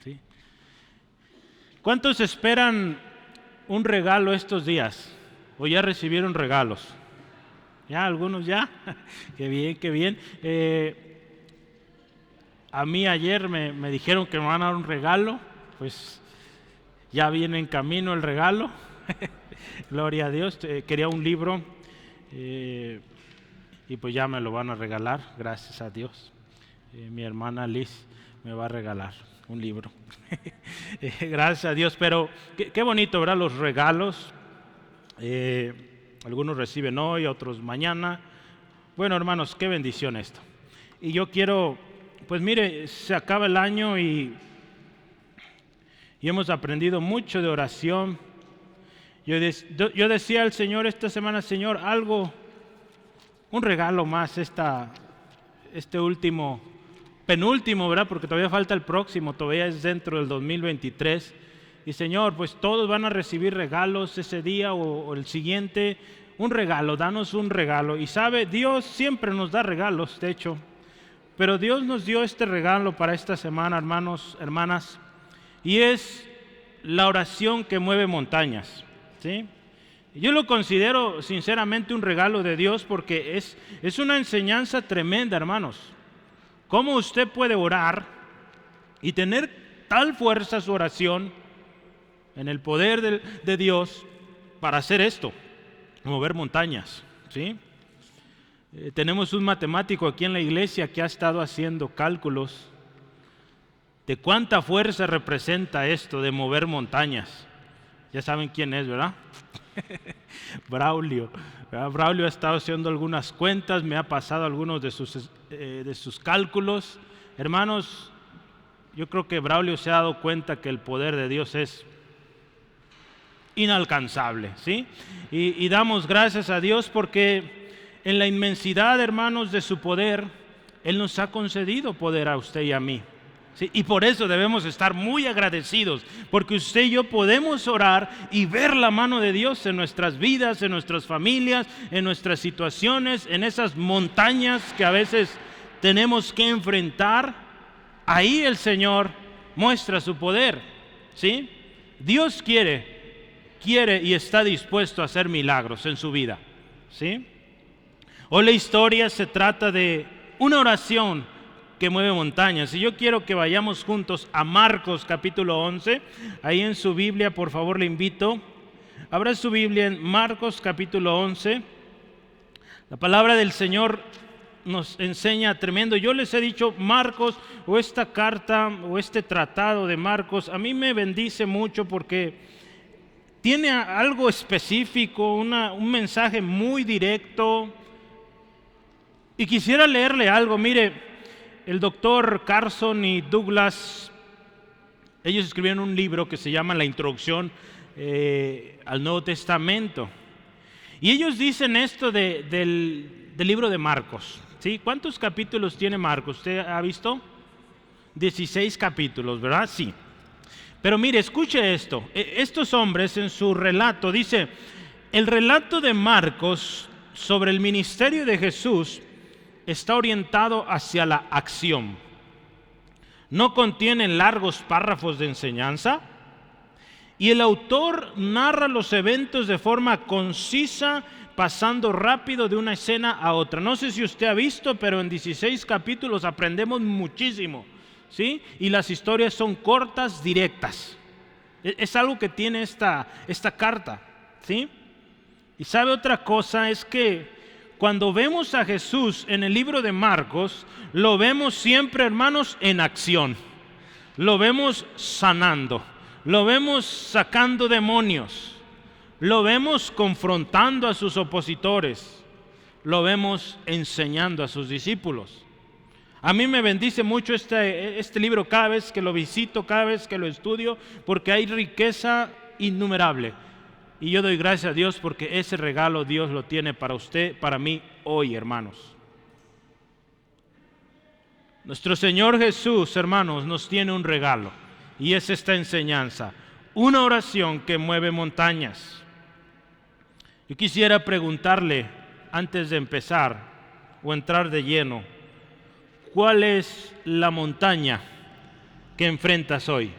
¿sí? ¿Cuántos esperan un regalo estos días? ¿O ya recibieron regalos? ¿Ya? ¿Algunos ya? Qué bien, qué bien. A mí ayer me dijeron que me van a dar un regalo, pues ya viene en camino el regalo. Gloria a Dios. Quería un libro y pues ya me lo van a regalar, gracias a Dios. Mi hermana Liz me va a regalar un libro. Gracias a Dios, pero qué bonito, ¿verdad? Los regalos. Algunos reciben hoy, otros mañana. Bueno, hermanos, qué bendición esto. Y yo quiero, pues mire, se acaba el año y hemos aprendido mucho de oración. Yo decía al Señor esta semana, Señor, algo, un regalo más este último, penúltimo, ¿verdad? Porque todavía falta el próximo, todavía es dentro del 2023. Y Señor, pues todos van a recibir regalos ese día o el siguiente. Un regalo, danos un regalo. Y sabe, Dios siempre nos da regalos, de hecho. Pero Dios nos dio este regalo para esta semana, hermanos, hermanas. Y es la oración que mueve montañas, ¿sí? Yo lo considero sinceramente un regalo de Dios porque es una enseñanza tremenda, hermanos. Cómo usted puede orar y tener tal fuerza su oración en el poder de Dios para hacer esto, mover montañas, ¿sí? Tenemos un matemático aquí en la iglesia que ha estado haciendo cálculos de cuánta fuerza representa esto de mover montañas. Ya saben quién es, ¿verdad? Braulio. Braulio ha estado haciendo algunas cuentas, me ha pasado algunos de sus cálculos. Hermanos, yo creo que Braulio se ha dado cuenta que el poder de Dios es inalcanzable, ¿sí? Y damos gracias a Dios porque en la inmensidad, hermanos, de su poder, Él nos ha concedido poder a usted y a mí. ¿Sí? Y por eso debemos estar muy agradecidos, porque usted y yo podemos orar y ver la mano de Dios en nuestras vidas, en nuestras familias, en nuestras situaciones, en esas montañas que a veces tenemos que enfrentar. Ahí el Señor muestra su poder, ¿sí? Dios quiere y está dispuesto a hacer milagros en su vida, ¿sí? Hoy la historia se trata de una oración que mueve montañas. Y yo quiero que vayamos juntos a Marcos capítulo 11. Ahí en su Biblia, por favor, le invito. Abra su Biblia en Marcos capítulo 11. La palabra del Señor nos enseña tremendo. Yo les he dicho, Marcos, o esta carta, o este tratado de Marcos, a mí me bendice mucho porque tiene algo específico, un mensaje muy directo. Y quisiera leerle algo. Mire, el doctor Carson y Douglas, ellos escribieron un libro que se llama La Introducción al Nuevo Testamento. Y ellos dicen esto del libro de Marcos, ¿sí? ¿Cuántos capítulos tiene Marcos? ¿Usted ha visto? 16 capítulos, ¿verdad? Sí. Pero mire, escuche esto. Estos hombres en su relato, dice, el relato de Marcos sobre el ministerio de Jesús está orientado hacia la acción. No contiene largos párrafos de enseñanza y el autor narra los eventos de forma concisa, pasando rápido de una escena a otra. No sé si usted ha visto, pero en 16 capítulos aprendemos muchísimo, ¿sí? Y las historias son cortas, directas. Es algo que tiene esta carta, ¿sí? Y sabe otra cosa, es que cuando vemos a Jesús en el libro de Marcos, lo vemos siempre, hermanos, en acción. Lo vemos sanando, lo vemos sacando demonios, lo vemos confrontando a sus opositores, lo vemos enseñando a sus discípulos. A mí me bendice mucho este libro cada vez que lo visito, cada vez que lo estudio, porque hay riqueza innumerable. Y yo doy gracias a Dios porque ese regalo Dios lo tiene para usted, para mí hoy, hermanos. Nuestro Señor Jesús, hermanos, nos tiene un regalo y es esta enseñanza, una oración que mueve montañas. Yo quisiera preguntarle antes de empezar o entrar de lleno, ¿cuál es la montaña que enfrentas hoy.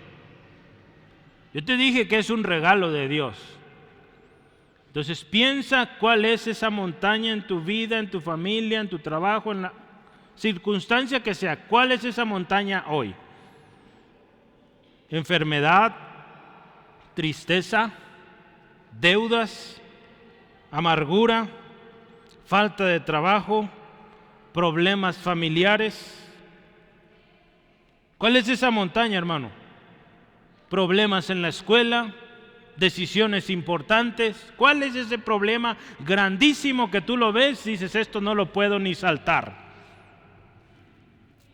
Yo te dije que es un regalo de Dios. Entonces piensa cuál es esa montaña en tu vida, en tu familia, en tu trabajo, en la circunstancia que sea. ¿Cuál es esa montaña hoy? Enfermedad, tristeza, deudas, amargura, falta de trabajo, problemas familiares. ¿Cuál es esa montaña, hermano? Problemas en la escuela, decisiones importantes. ¿Cuál es ese problema grandísimo que tú lo ves y dices, esto no lo puedo ni saltar?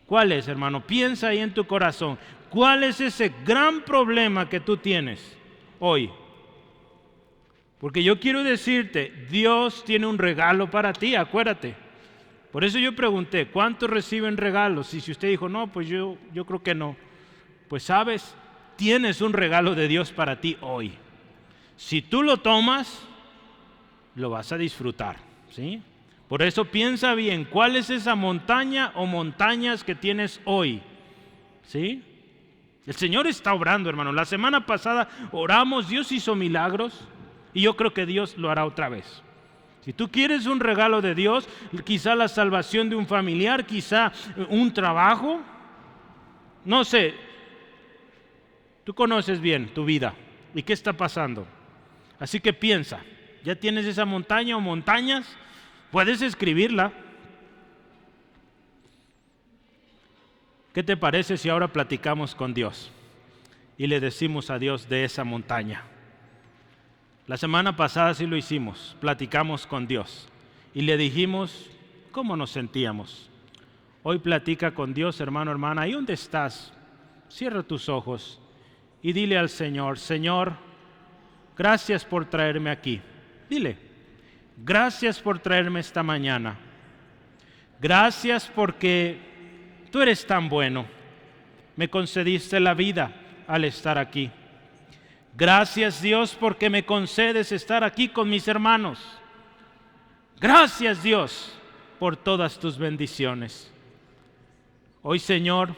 ¿Cuál es, hermano? Piensa ahí en tu corazón. ¿Cuál es ese gran problema que tú tienes hoy? Porque yo quiero decirte, Dios tiene un regalo para ti, acuérdate. Por eso yo pregunté, ¿cuántos reciben regalos? Y si usted dijo, no, pues yo creo que no. Pues sabes, tienes un regalo de Dios para ti hoy. Si tú lo tomas, lo vas a disfrutar, ¿sí? Por eso piensa bien, ¿cuál es esa montaña o montañas que tienes hoy? ¿Sí? El Señor está obrando, hermano. La semana pasada oramos, Dios hizo milagros y yo creo que Dios lo hará otra vez. Si tú quieres un regalo de Dios, quizá la salvación de un familiar, quizá un trabajo, no sé, tú conoces bien tu vida y qué está pasando. Así que piensa, ¿ya tienes esa montaña o montañas? Puedes escribirla. ¿Qué te parece si ahora platicamos con Dios y le decimos a Dios de esa montaña? La semana pasada sí lo hicimos, platicamos con Dios y le dijimos cómo nos sentíamos. Hoy platica con Dios, hermano, hermana, ahí donde estás, cierra tus ojos y dile al Señor, Señor, gracias por traerme aquí. Dile, gracias por traerme esta mañana. Gracias porque tú eres tan bueno. Me concediste la vida al estar aquí. Gracias, Dios, porque me concedes estar aquí con mis hermanos. Gracias, Dios, por todas tus bendiciones. Hoy, Señor,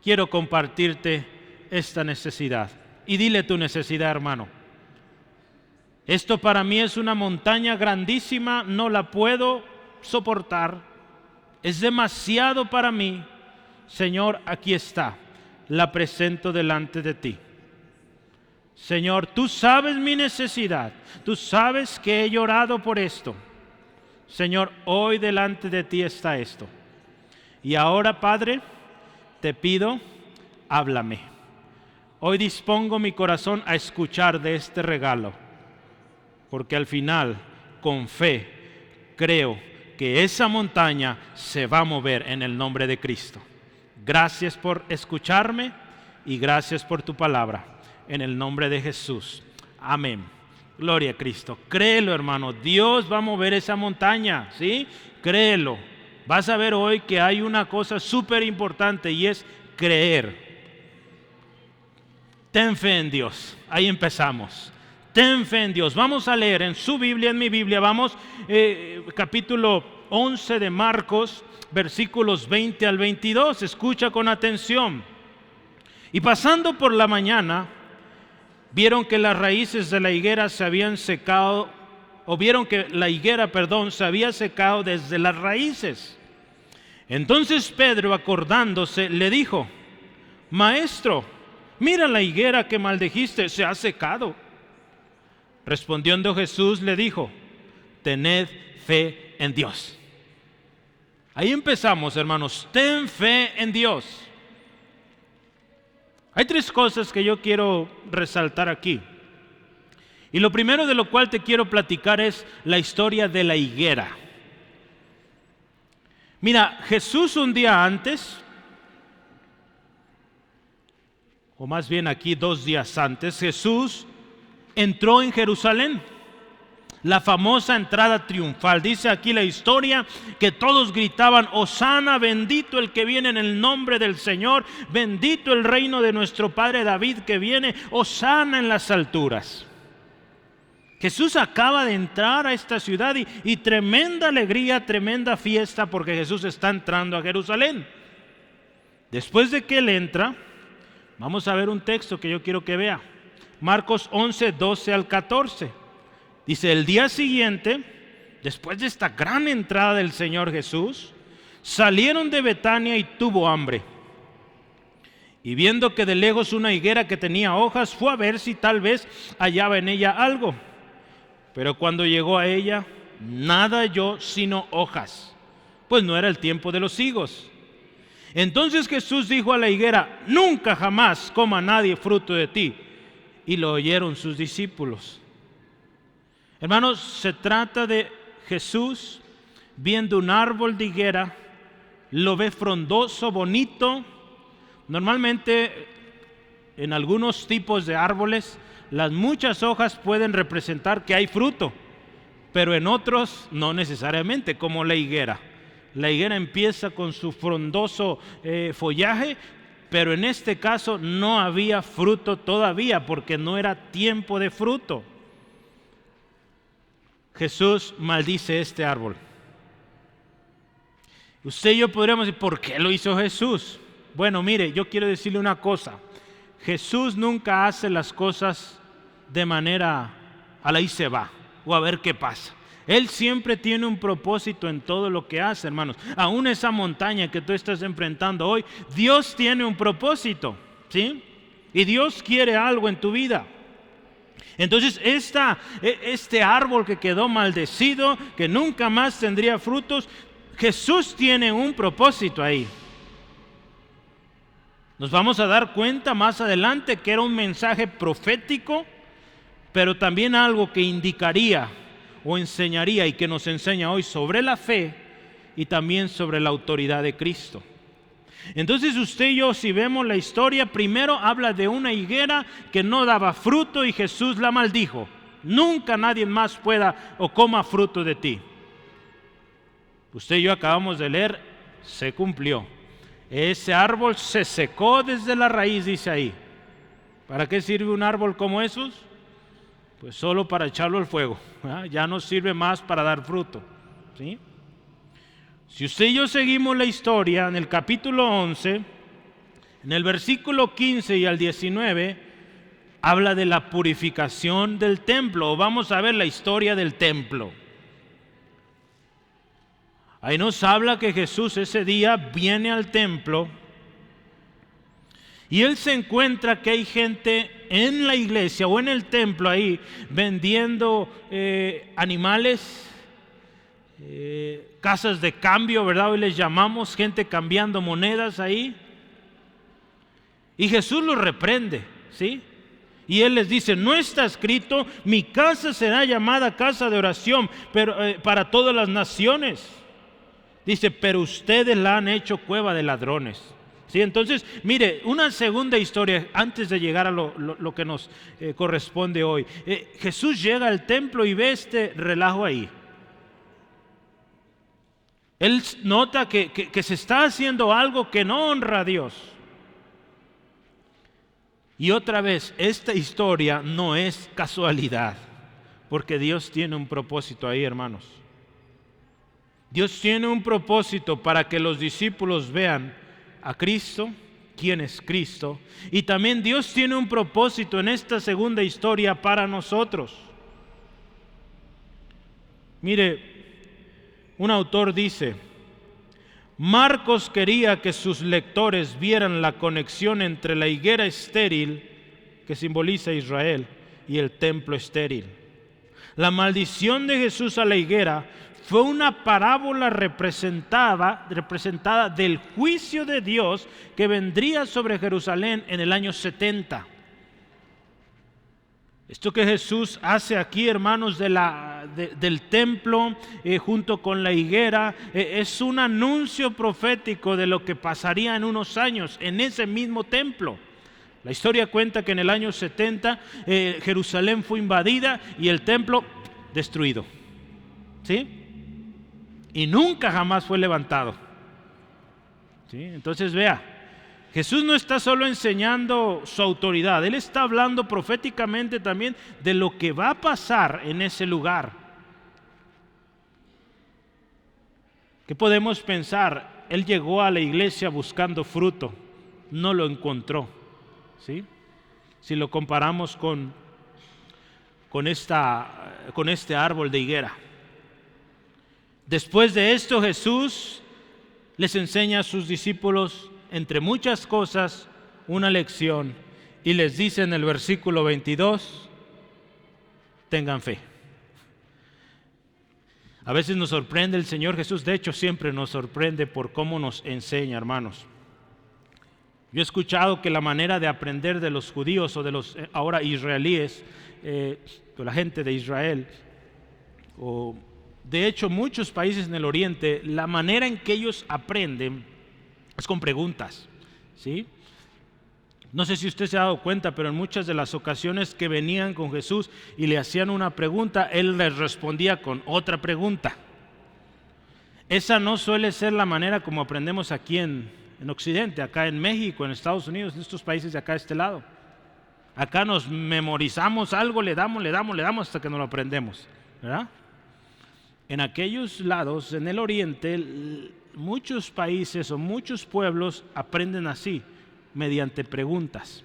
quiero compartirte esta necesidad. Y dile tu necesidad, hermano. Esto para mí es una montaña grandísima, no la puedo soportar. Es demasiado para mí. Señor, aquí está. La presento delante de ti. Señor, tú sabes mi necesidad. Tú sabes que he llorado por esto. Señor, hoy delante de ti está esto. Y ahora, Padre, te pido, háblame. Hoy dispongo mi corazón a escuchar de este regalo. Porque al final, con fe, creo que esa montaña se va a mover en el nombre de Cristo. Gracias por escucharme y gracias por tu palabra. En el nombre de Jesús. Amén. Gloria a Cristo. Créelo, hermano. Dios va a mover esa montaña, ¿sí? Créelo. Vas a ver hoy que hay una cosa súper importante y es creer. Ten fe en Dios. Ahí empezamos. Ten fe en Dios. Vamos a leer en su Biblia, en mi Biblia. Vamos, capítulo 11 de Marcos, versículos 20 al 22. Escucha con atención. Y pasando por la mañana, vieron que las raíces de la higuera se habían secado, o vieron que la higuera, se había secado desde las raíces. Entonces Pedro, acordándose, le dijo, Maestro, mira la higuera que maldijiste, se ha secado. Respondiendo Jesús le dijo, tened fe en Dios. Ahí empezamos, hermanos, ten fe en Dios. Hay tres cosas que yo quiero resaltar aquí. Y lo primero de lo cual te quiero platicar es la historia de la higuera. Mira, Jesús un día antes, o más bien aquí 2 días antes, Jesús entró en Jerusalén. La famosa entrada triunfal. Dice aquí la historia que todos gritaban, Hosana, bendito el que viene en el nombre del Señor, bendito el reino de nuestro padre David que viene, Hosana en las alturas. Jesús acaba de entrar a esta ciudad y tremenda alegría, tremenda fiesta porque Jesús está entrando a Jerusalén. Después de que él entra, vamos a ver un texto que yo quiero que vea. Marcos 11, 12 al 14. Dice, el día siguiente, después de esta gran entrada del Señor Jesús, salieron de Betania y tuvo hambre. Y viendo que de lejos una higuera que tenía hojas, fue a ver si tal vez hallaba en ella algo. Pero cuando llegó a ella, nada halló sino hojas, pues no era el tiempo de los higos. Entonces Jesús dijo a la higuera, nunca jamás coma nadie fruto de ti. Y lo oyeron sus discípulos. Hermanos, se trata de Jesús viendo un árbol de higuera, lo ve frondoso, bonito. Normalmente en algunos tipos de árboles las muchas hojas pueden representar que hay fruto, pero en otros no necesariamente, como la higuera. La higuera empieza con su frondoso follaje, pero en este caso no había fruto todavía porque no era tiempo de fruto. Jesús maldice este árbol. Usted y yo podríamos decir, ¿por qué lo hizo Jesús? Bueno, mire, yo quiero decirle una cosa. Jesús nunca hace las cosas de manera a la y se va, o a ver qué pasa. Él siempre tiene un propósito en todo lo que hace, hermanos. Aún esa montaña que tú estás enfrentando hoy, Dios tiene un propósito, ¿sí? Y Dios quiere algo en tu vida. Entonces este árbol que quedó maldecido, que nunca más tendría frutos, Jesús tiene un propósito ahí. Nos vamos a dar cuenta más adelante que era un mensaje profético, pero también algo que indicaría o enseñaría y que nos enseña hoy sobre la fe y también sobre la autoridad de Cristo. Entonces usted y yo, si vemos la historia, primero habla de una higuera que no daba fruto y Jesús la maldijo. Nunca nadie más pueda o coma fruto de ti. Usted y yo acabamos de leer, se cumplió. Ese árbol se secó desde la raíz, dice ahí. ¿Para qué sirve un árbol como esos? Pues solo para echarlo al fuego, ¿verdad? Ya no sirve más para dar fruto, ¿sí? Si usted y yo seguimos la historia en el capítulo 11, en el versículo 15 y al 19, habla de la purificación del templo. Vamos a ver la historia del templo. Ahí nos habla que Jesús ese día viene al templo y él se encuentra que hay gente en la iglesia o en el templo ahí vendiendo animales, casas de cambio, ¿verdad? Hoy les llamamos, gente cambiando monedas ahí. Y Jesús los reprende, ¿sí? Y él les dice, no está escrito, mi casa será llamada casa de oración para todas las naciones. Dice, pero ustedes la han hecho cueva de ladrones. ¿Sí? Entonces, mire, una segunda historia antes de llegar a lo que nos corresponde hoy. Jesús llega al templo y ve este relajo ahí. Él nota que se está haciendo algo que no honra a Dios. Y otra vez, esta historia no es casualidad, porque Dios tiene un propósito ahí, hermanos. Dios tiene un propósito para que los discípulos vean a Cristo, quién es Cristo, y también Dios tiene un propósito en esta segunda historia para nosotros. Mire, un autor dice, Marcos quería que sus lectores vieran la conexión entre la higuera estéril, que simboliza a Israel, y el templo estéril. La maldición de Jesús a la higuera fue una parábola representada del juicio de Dios que vendría sobre Jerusalén en el año 70. Esto que Jesús hace aquí, hermanos, del templo junto con la higuera, es un anuncio profético de lo que pasaría en unos años en ese mismo templo. La historia cuenta que en el año 70 Jerusalén fue invadida y el templo destruido, ¿sí? Y nunca jamás fue levantado, ¿sí? Entonces vea, Jesús no está solo enseñando su autoridad, Él está hablando proféticamente también de lo que va a pasar en ese lugar. ¿Qué podemos pensar? él llegó a la iglesia buscando fruto, no lo encontró, ¿sí? Si lo comparamos con este árbol de higuera. Después de esto, Jesús les enseña a sus discípulos, entre muchas cosas, una lección, y les dice en el versículo 22, tengan fe. A veces nos sorprende el Señor Jesús, de hecho siempre nos sorprende por cómo nos enseña, hermanos. Yo he escuchado que la manera de aprender de los judíos o de los ahora israelíes, de la gente de Israel, o de hecho muchos países en el oriente, la manera en que ellos aprenden es con preguntas, ¿sí? No sé si usted se ha dado cuenta, pero en muchas de las ocasiones que venían con Jesús y le hacían una pregunta, Él les respondía con otra pregunta. Esa no suele ser la manera como aprendemos aquí en Occidente, acá en México, en Estados Unidos, en estos países de acá de este lado. Acá nos memorizamos algo, le damos hasta que nos lo aprendemos, ¿verdad? En aquellos lados, en el oriente, muchos países o muchos pueblos aprenden así, mediante preguntas.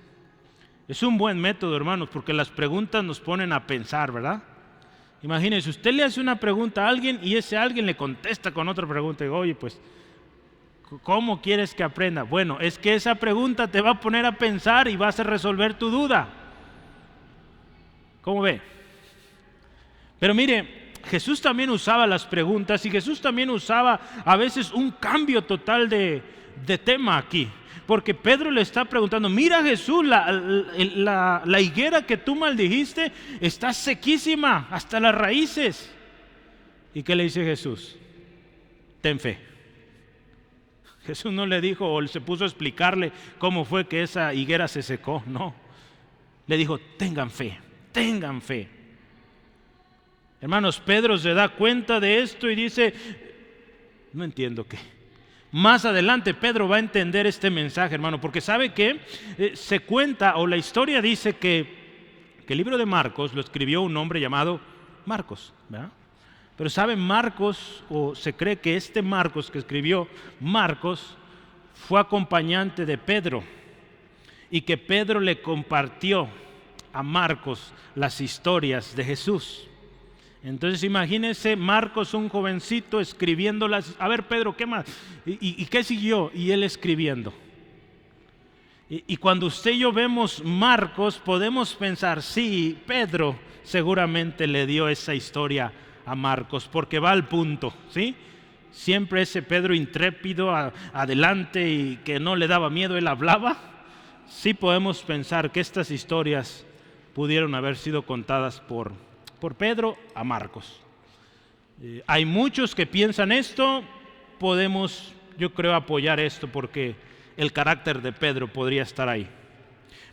Es un buen método, hermanos, porque las preguntas nos ponen a pensar, ¿verdad? Imagínense, usted le hace una pregunta a alguien y ese alguien le contesta con otra pregunta. Y digo, oye, pues, ¿cómo quieres que aprenda? Bueno, es que esa pregunta te va a poner a pensar y vas a resolver tu duda. ¿Cómo ve? Pero mire, Jesús también usaba las preguntas y Jesús también usaba a veces un cambio total de tema aquí. Porque Pedro le está preguntando, mira Jesús, la higuera que tú maldijiste está sequísima hasta las raíces. ¿Y qué le dice Jesús? Ten fe. Jesús no le dijo o se puso a explicarle cómo fue que esa higuera se secó, no. Le dijo, tengan fe, tengan fe. Hermanos, Pedro se da cuenta de esto y dice, no entiendo qué. Más adelante Pedro va a entender este mensaje, hermano, porque sabe que se cuenta, o la historia dice que el libro de Marcos lo escribió un hombre llamado Marcos, ¿verdad? Pero sabe, Marcos, o se cree que este Marcos que escribió Marcos fue acompañante de Pedro y que Pedro le compartió a Marcos las historias de Jesús. Entonces imagínense Marcos, un jovencito, escribiéndolas. A ver, Pedro, ¿qué más? ¿Y qué siguió? Y él escribiendo. Y cuando usted y yo vemos Marcos, podemos pensar, sí, Pedro seguramente le dio esa historia a Marcos, porque va al punto, ¿sí? Siempre ese Pedro intrépido, adelante, y que no le daba miedo, él hablaba. Sí podemos pensar que estas historias pudieron haber sido contadas por Pedro a Marcos. Hay muchos que piensan esto, podemos, yo creo, apoyar esto porque el carácter de Pedro podría estar ahí.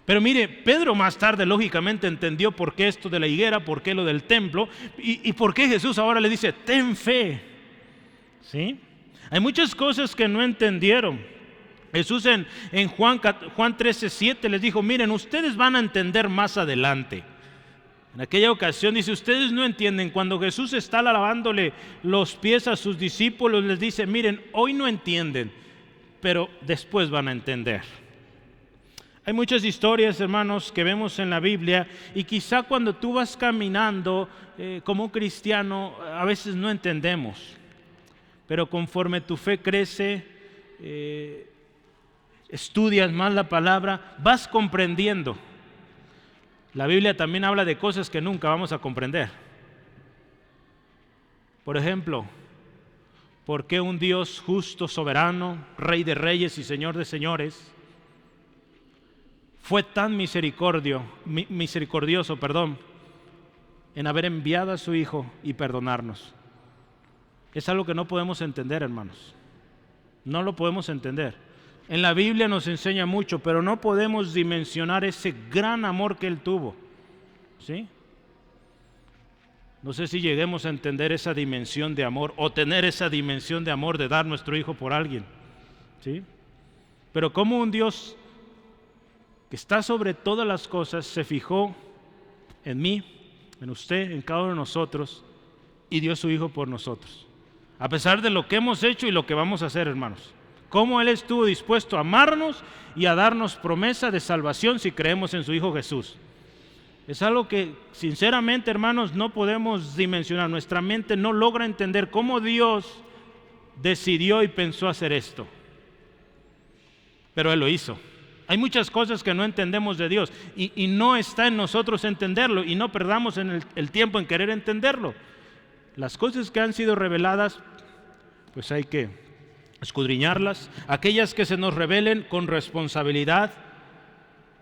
Pero mire, Pedro más tarde lógicamente entendió por qué esto de la higuera, por qué lo del templo y por qué Jesús ahora le dice, ten fe. ¿Sí? Hay muchas cosas que no entendieron. Jesús en Juan 13:7 les dijo, miren, ustedes van a entender más adelante. En aquella ocasión dice, ustedes no entienden, cuando Jesús está lavándole los pies a sus discípulos, les dice, miren, hoy no entienden, pero después van a entender. Hay muchas historias, hermanos, que vemos en la Biblia y quizá cuando tú vas caminando como cristiano, a veces no entendemos, pero conforme tu fe crece, estudias más la palabra, vas comprendiendo. La Biblia también habla de cosas que nunca vamos a comprender. Por ejemplo, ¿por qué un Dios justo, soberano, Rey de reyes y Señor de señores, fue tan misericordioso en haber enviado a su Hijo y perdonarnos? Es algo que no podemos entender, hermanos. No lo podemos entender. En la Biblia nos enseña mucho, pero no podemos dimensionar ese gran amor que Él tuvo, ¿sí? No sé si lleguemos a entender esa dimensión de amor o tener esa dimensión de amor de dar nuestro Hijo por alguien, ¿sí? Pero como un Dios que está sobre todas las cosas se fijó en mí, en usted, en cada uno de nosotros y dio su Hijo por nosotros, a pesar de lo que hemos hecho y lo que vamos a hacer, hermanos. Cómo Él estuvo dispuesto a amarnos y a darnos promesa de salvación si creemos en su Hijo Jesús. Es algo que sinceramente, hermanos, no podemos dimensionar. Nuestra mente no logra entender cómo Dios decidió y pensó hacer esto. Pero Él lo hizo. Hay muchas cosas que no entendemos de Dios y no está en nosotros entenderlo, y no perdamos el tiempo en querer entenderlo. Las cosas que han sido reveladas, pues hay que escudriñarlas. Aquellas que se nos revelen con responsabilidad,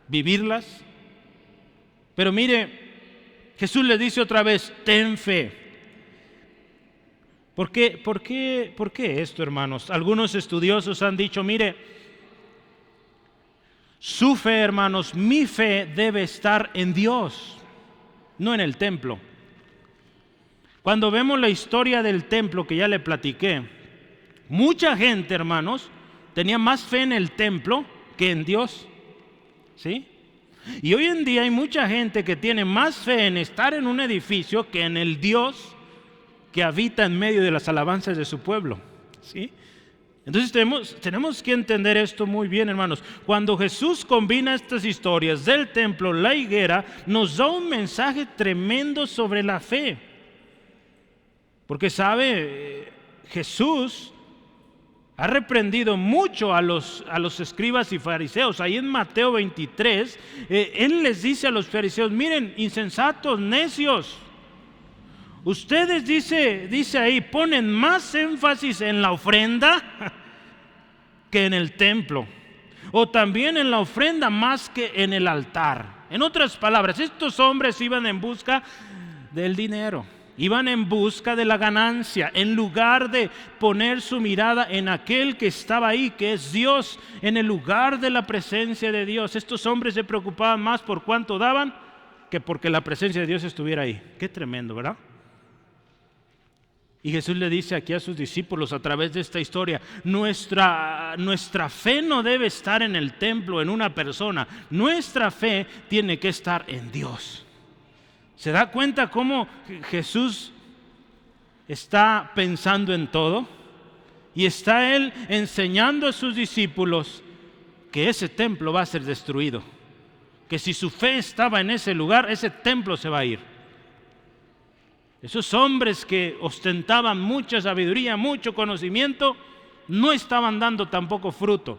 vivirlas. Pero mire, Jesús le dice otra vez, ten fe. ¿Por qué esto, hermanos? Algunos estudiosos han dicho, mire, su fe, hermanos, mi fe debe estar en Dios, no en el templo. Cuando vemos la historia del templo que ya le platiqué, mucha gente, hermanos, tenía más fe en el templo que en Dios. ¿Sí? Y hoy en día hay mucha gente que tiene más fe en estar en un edificio que en el Dios que habita en medio de las alabanzas de su pueblo. ¿Sí? Entonces tenemos que entender esto muy bien, hermanos. Cuando Jesús combina estas historias del templo, la higuera, nos da un mensaje tremendo sobre la fe. Porque sabe, Jesús ha reprendido mucho a los escribas y fariseos. Ahí en Mateo 23, Él les dice a los fariseos, miren, insensatos, necios, ustedes, dice ahí, ponen más énfasis en la ofrenda que en el templo, o también en la ofrenda más que en el altar. En otras palabras, estos hombres iban en busca del dinero, iban en busca de la ganancia, en lugar de poner su mirada en aquel que estaba ahí, que es Dios, en el lugar de la presencia de Dios. Estos hombres se preocupaban más por cuánto daban que porque la presencia de Dios estuviera ahí. Qué tremendo, ¿verdad? Y Jesús le dice aquí a sus discípulos a través de esta historia, nuestra fe no debe estar en el templo, en una persona. Nuestra fe tiene que estar en Dios. ¿Se da cuenta cómo Jesús está pensando en todo? Y está Él enseñando a sus discípulos que ese templo va a ser destruido. Que si su fe estaba en ese lugar, ese templo se va a ir. Esos hombres que ostentaban mucha sabiduría, mucho conocimiento, no estaban dando tampoco fruto.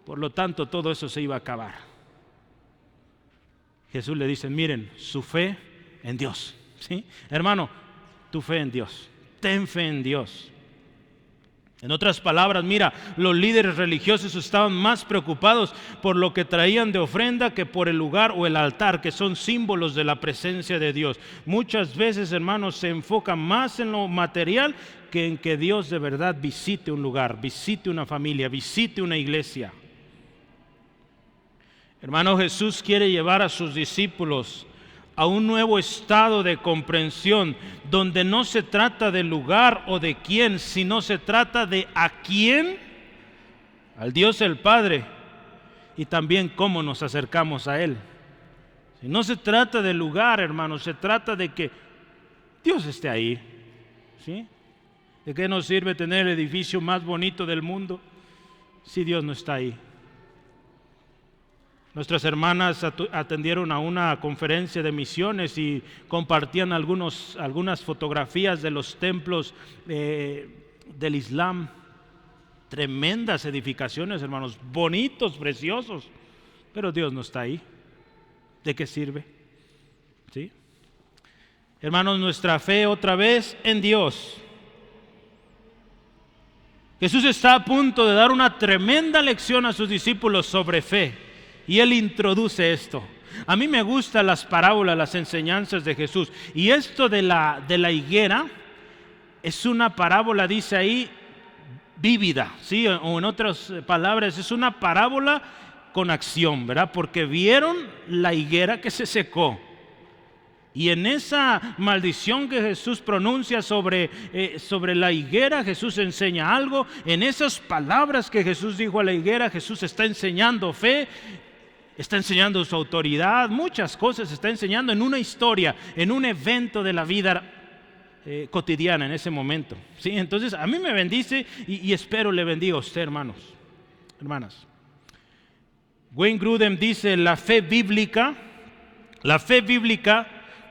Por lo tanto, todo eso se iba a acabar. Jesús le dice, miren, su fe en Dios. ¿Sí? Hermano, tu fe en Dios. Ten fe en Dios. En otras palabras, mira, los líderes religiosos estaban más preocupados por lo que traían de ofrenda que por el lugar o el altar, que son símbolos de la presencia de Dios. Muchas veces, hermanos, se enfocan más en lo material que en que Dios de verdad visite un lugar, visite una familia, visite una iglesia. Hermano, Jesús quiere llevar a sus discípulos a un nuevo estado de comprensión, donde no se trata del lugar o de quién, sino se trata de a quién, al Dios el Padre, y también cómo nos acercamos a Él. Si no se trata del lugar, hermanos, se trata de que Dios esté ahí. ¿Sí? ¿De qué nos sirve tener el edificio más bonito del mundo si Dios no está ahí? Nuestras hermanas atendieron a una conferencia de misiones y compartían algunas fotografías de los templos del Islam. Tremendas edificaciones, hermanos, bonitos, preciosos, pero Dios no está ahí. ¿De qué sirve? ¿Sí? Hermanos, nuestra fe otra vez en Dios. Jesús está a punto de dar una tremenda lección a sus discípulos sobre fe. Y Él introduce esto. A mí me gustan las parábolas, las enseñanzas de Jesús. Y esto de la higuera es una parábola, dice ahí, vívida, ¿sí? O en otras palabras, es una parábola con acción, ¿verdad? Porque vieron la higuera que se secó. Y en esa maldición que Jesús pronuncia sobre la higuera, Jesús enseña algo. En esas palabras que Jesús dijo a la higuera, Jesús está enseñando fe, está enseñando su autoridad, muchas cosas está enseñando en una historia, en un evento de la vida cotidiana en ese momento. ¿Sí? Entonces a mí me bendice y espero le bendiga a usted, hermanos, hermanas. Wayne Grudem dice, la fe bíblica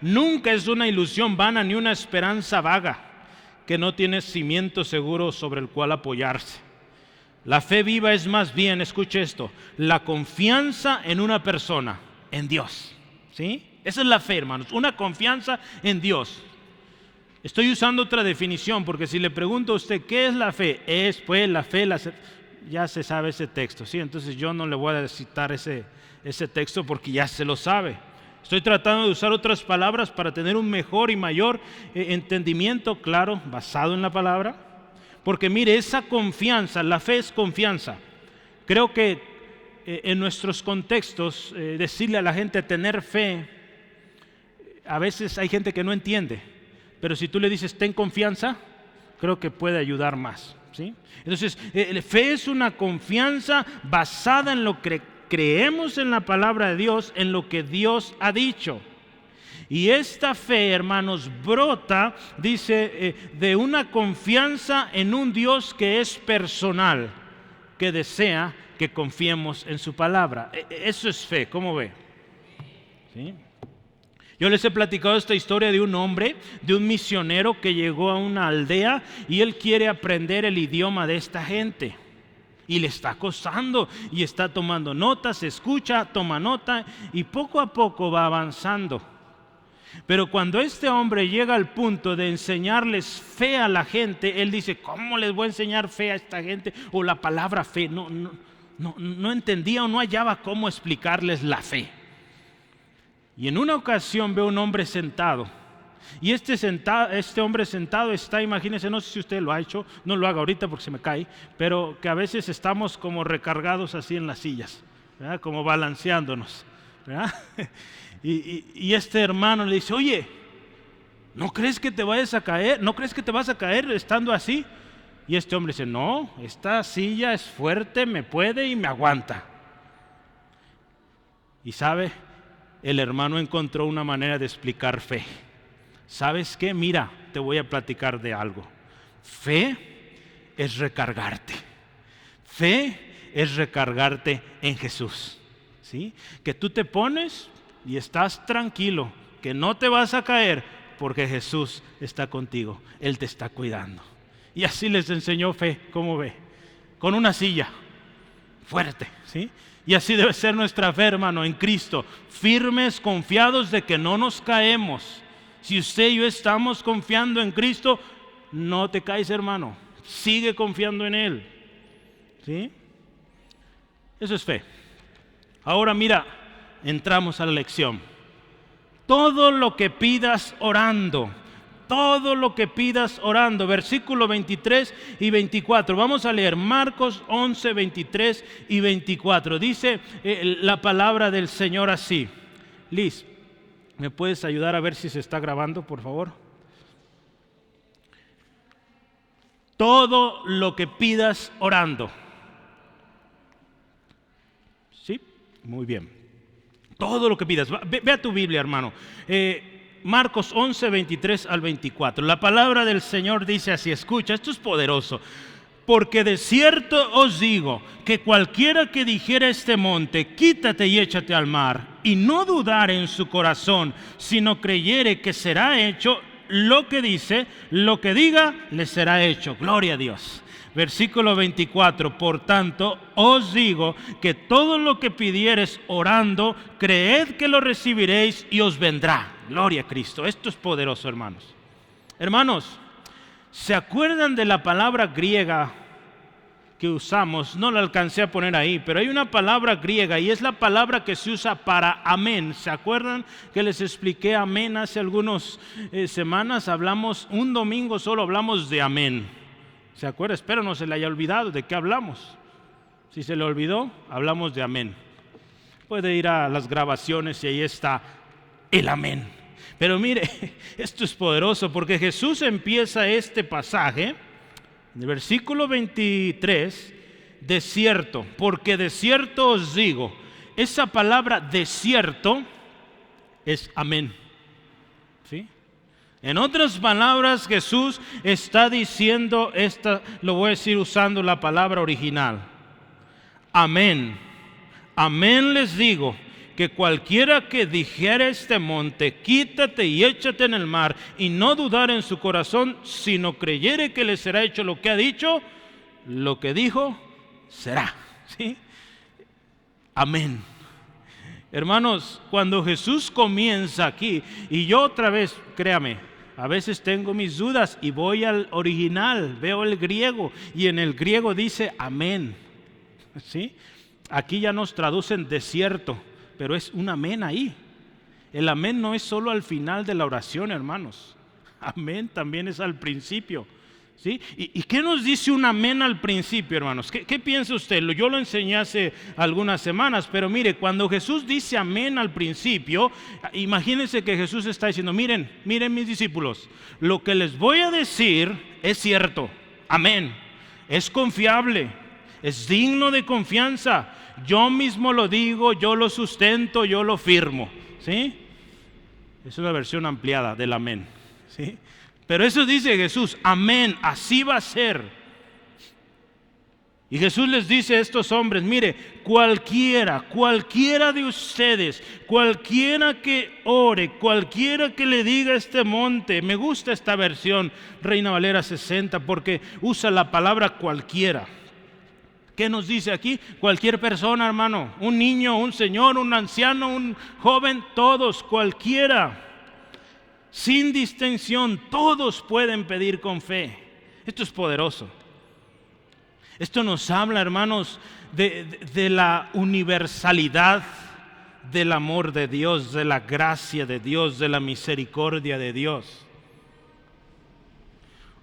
nunca es una ilusión vana ni una esperanza vaga que no tiene cimiento seguro sobre el cual apoyarse. La fe viva es más bien, escuche esto, la confianza en una persona, en Dios. ¿Sí? Esa es la fe, hermanos, una confianza en Dios. Estoy usando otra definición porque si le pregunto a usted ¿qué es la fe? Es pues la fe, ya se sabe ese texto, ¿sí? Entonces yo no le voy a citar ese texto porque ya se lo sabe. Estoy tratando de usar otras palabras para tener un mejor y mayor entendimiento, claro, basado en la palabra. Porque mire, esa confianza, la fe es confianza. Creo que en nuestros contextos, decirle a la gente tener fe, a veces hay gente que no entiende. Pero si tú le dices ten confianza, creo que puede ayudar más. ¿Sí? Entonces, fe es una confianza basada en lo que creemos en la palabra de Dios, en lo que Dios ha dicho. Y esta fe, hermanos, brota, dice, de una confianza en un Dios que es personal, que desea que confiemos en su palabra. Eso es fe, ¿cómo ve? ¿Sí? Yo les he platicado esta historia de un hombre, de un misionero que llegó a una aldea y él quiere aprender el idioma de esta gente. Y le está costando y está tomando notas, escucha, toma nota y poco a poco va avanzando. Pero cuando este hombre llega al punto de enseñarles fe a la gente, él dice, ¿cómo les voy a enseñar fe a esta gente? O la palabra fe, no entendía o no hallaba cómo explicarles la fe. Y en una ocasión veo un hombre sentado. Y este hombre sentado está, imagínense, no sé si usted lo ha hecho, no lo haga ahorita porque se me cae, pero que a veces estamos como recargados así en las sillas, ¿verdad? Como balanceándonos, ¿verdad? Y este hermano le dice, oye, ¿no crees que te vayas a caer? ¿No crees que te vas a caer estando así? Y este hombre dice, no, esta silla es fuerte, me puede y me aguanta. Y sabe, el hermano encontró una manera de explicar fe. ¿Sabes qué? Mira, te voy a platicar de algo. Fe es recargarte. Fe es recargarte en Jesús. ¿Sí? Que tú te pones y estás tranquilo, que no te vas a caer porque Jesús está contigo. Él te está cuidando. Y así les enseñó fe, ¿cómo ve? Con una silla fuerte, ¿sí? Y así debe ser nuestra fe, hermano, en Cristo, firmes, confiados de que no nos caemos. Si usted y yo estamos confiando en Cristo, no te caes, hermano, sigue confiando en Él. ¿Sí? Eso es fe. Ahora mira, entramos a la lección. Todo lo que pidas orando, versículo 23 y 24. Vamos a leer Marcos 11, 23 y 24. Dice la palabra del Señor así. Liz, ¿me puedes ayudar a ver si se está grabando, por favor? Todo lo que pidas orando. ¿Sí? Muy bien. Todo lo que pidas. Ve a tu Biblia, hermano. Marcos 11, 23 al 24. La palabra del Señor dice así, escucha, esto es poderoso. Porque de cierto os digo que cualquiera que dijera a este monte, quítate y échate al mar, y no dudare en su corazón, sino creyere que será hecho lo que dice, lo que diga, le será hecho. Gloria a Dios. Versículo 24, por tanto, os digo que todo lo que pidiereis orando, creed que lo recibiréis y os vendrá. Gloria a Cristo. Esto es poderoso, hermanos. Hermanos, ¿se acuerdan de la palabra griega que usamos? No la alcancé a poner ahí, pero hay una palabra griega y es la palabra que se usa para amén. ¿Se acuerdan que les expliqué amén hace algunas semanas? Hablamos, un domingo solo hablamos de amén. ¿Se acuerda? Espero no se le haya olvidado de qué hablamos. Si se le olvidó, hablamos de amén. Puede ir a las grabaciones y ahí está el amén. Pero mire, esto es poderoso porque Jesús empieza este pasaje, en el versículo 23, desierto, porque de cierto os digo, esa palabra desierto es amén. ¿Sí? En otras palabras, Jesús está diciendo lo voy a decir usando la palabra original. Amén. Amén les digo, que cualquiera que dijere este monte, quítate y échate en el mar, y no dudar en su corazón, sino creyere que le será hecho lo que ha dicho, lo que dijo, será. ¿Sí? Amén. Hermanos, cuando Jesús comienza aquí, y yo otra vez, créame, a veces tengo mis dudas y voy al original, veo el griego, y en el griego dice amén. ¿Sí? Aquí ya nos traducen desierto, pero es un amén ahí. El amén no es solo al final de la oración, hermanos. Amén también es al principio. ¿Sí? ¿Y qué nos dice un amén al principio, hermanos? ¿Qué piensa usted? Yo lo enseñé hace algunas semanas, pero mire, cuando Jesús dice amén al principio, imagínense que Jesús está diciendo, miren mis discípulos, lo que les voy a decir es cierto, amén, es confiable, es digno de confianza, yo mismo lo digo, yo lo sustento, yo lo firmo. ¿Sí? Es una versión ampliada del amén. ¿Sí? Pero eso dice Jesús, amén, así va a ser. Y Jesús les dice a estos hombres, mire, cualquiera de ustedes, cualquiera que ore, cualquiera que le diga a este monte, me gusta esta versión, Reina Valera 60, porque usa la palabra cualquiera. ¿Qué nos dice aquí? Cualquier persona, hermano, un niño, un señor, un anciano, un joven, todos, cualquiera. Sin distinción, todos pueden pedir con fe. Esto es poderoso. Esto nos habla, hermanos, de la universalidad del amor de Dios, de la gracia de Dios, de la misericordia de Dios.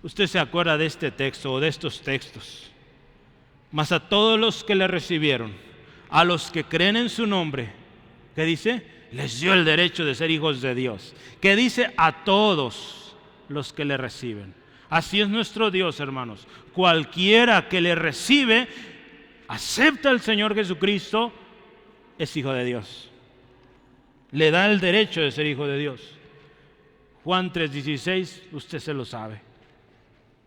Usted se acuerda de este texto o de estos textos. Mas a todos los que le recibieron, a los que creen en su nombre, ¿qué dice? Les dio el derecho de ser hijos de Dios. Que dice a todos los que le reciben. Así es nuestro Dios, hermanos. Cualquiera que le recibe, acepta al Señor Jesucristo, es hijo de Dios. Le da el derecho de ser hijo de Dios. Juan 3:16, usted se lo sabe.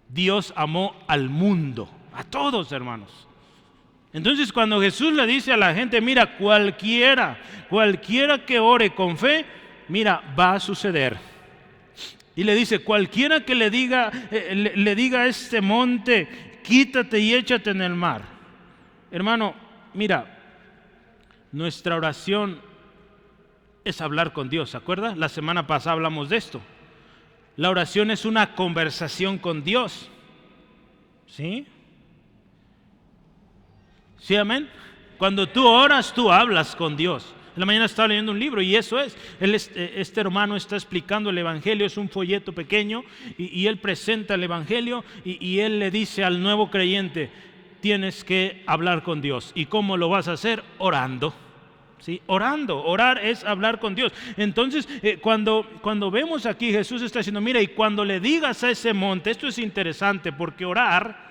Dios amó al mundo, a todos, hermanos. Entonces cuando Jesús le dice a la gente, mira, cualquiera que ore con fe, mira, va a suceder. Y le dice, cualquiera que le diga a este monte, quítate y échate en el mar. Hermano, mira, nuestra oración es hablar con Dios, ¿se acuerda? La semana pasada hablamos de esto. La oración es una conversación con Dios. ¿Sí? ¿Sí, amén? Cuando tú oras, tú hablas con Dios. En la mañana estaba leyendo un libro y eso es. Este hermano está explicando el Evangelio, es un folleto pequeño y él presenta el Evangelio y él le dice al nuevo creyente, tienes que hablar con Dios. ¿Y cómo lo vas a hacer? Orando. ¿Sí? Orando, orar es hablar con Dios. Entonces, cuando vemos aquí, Jesús está diciendo, mira, y cuando le digas a ese monte, esto es interesante porque orar,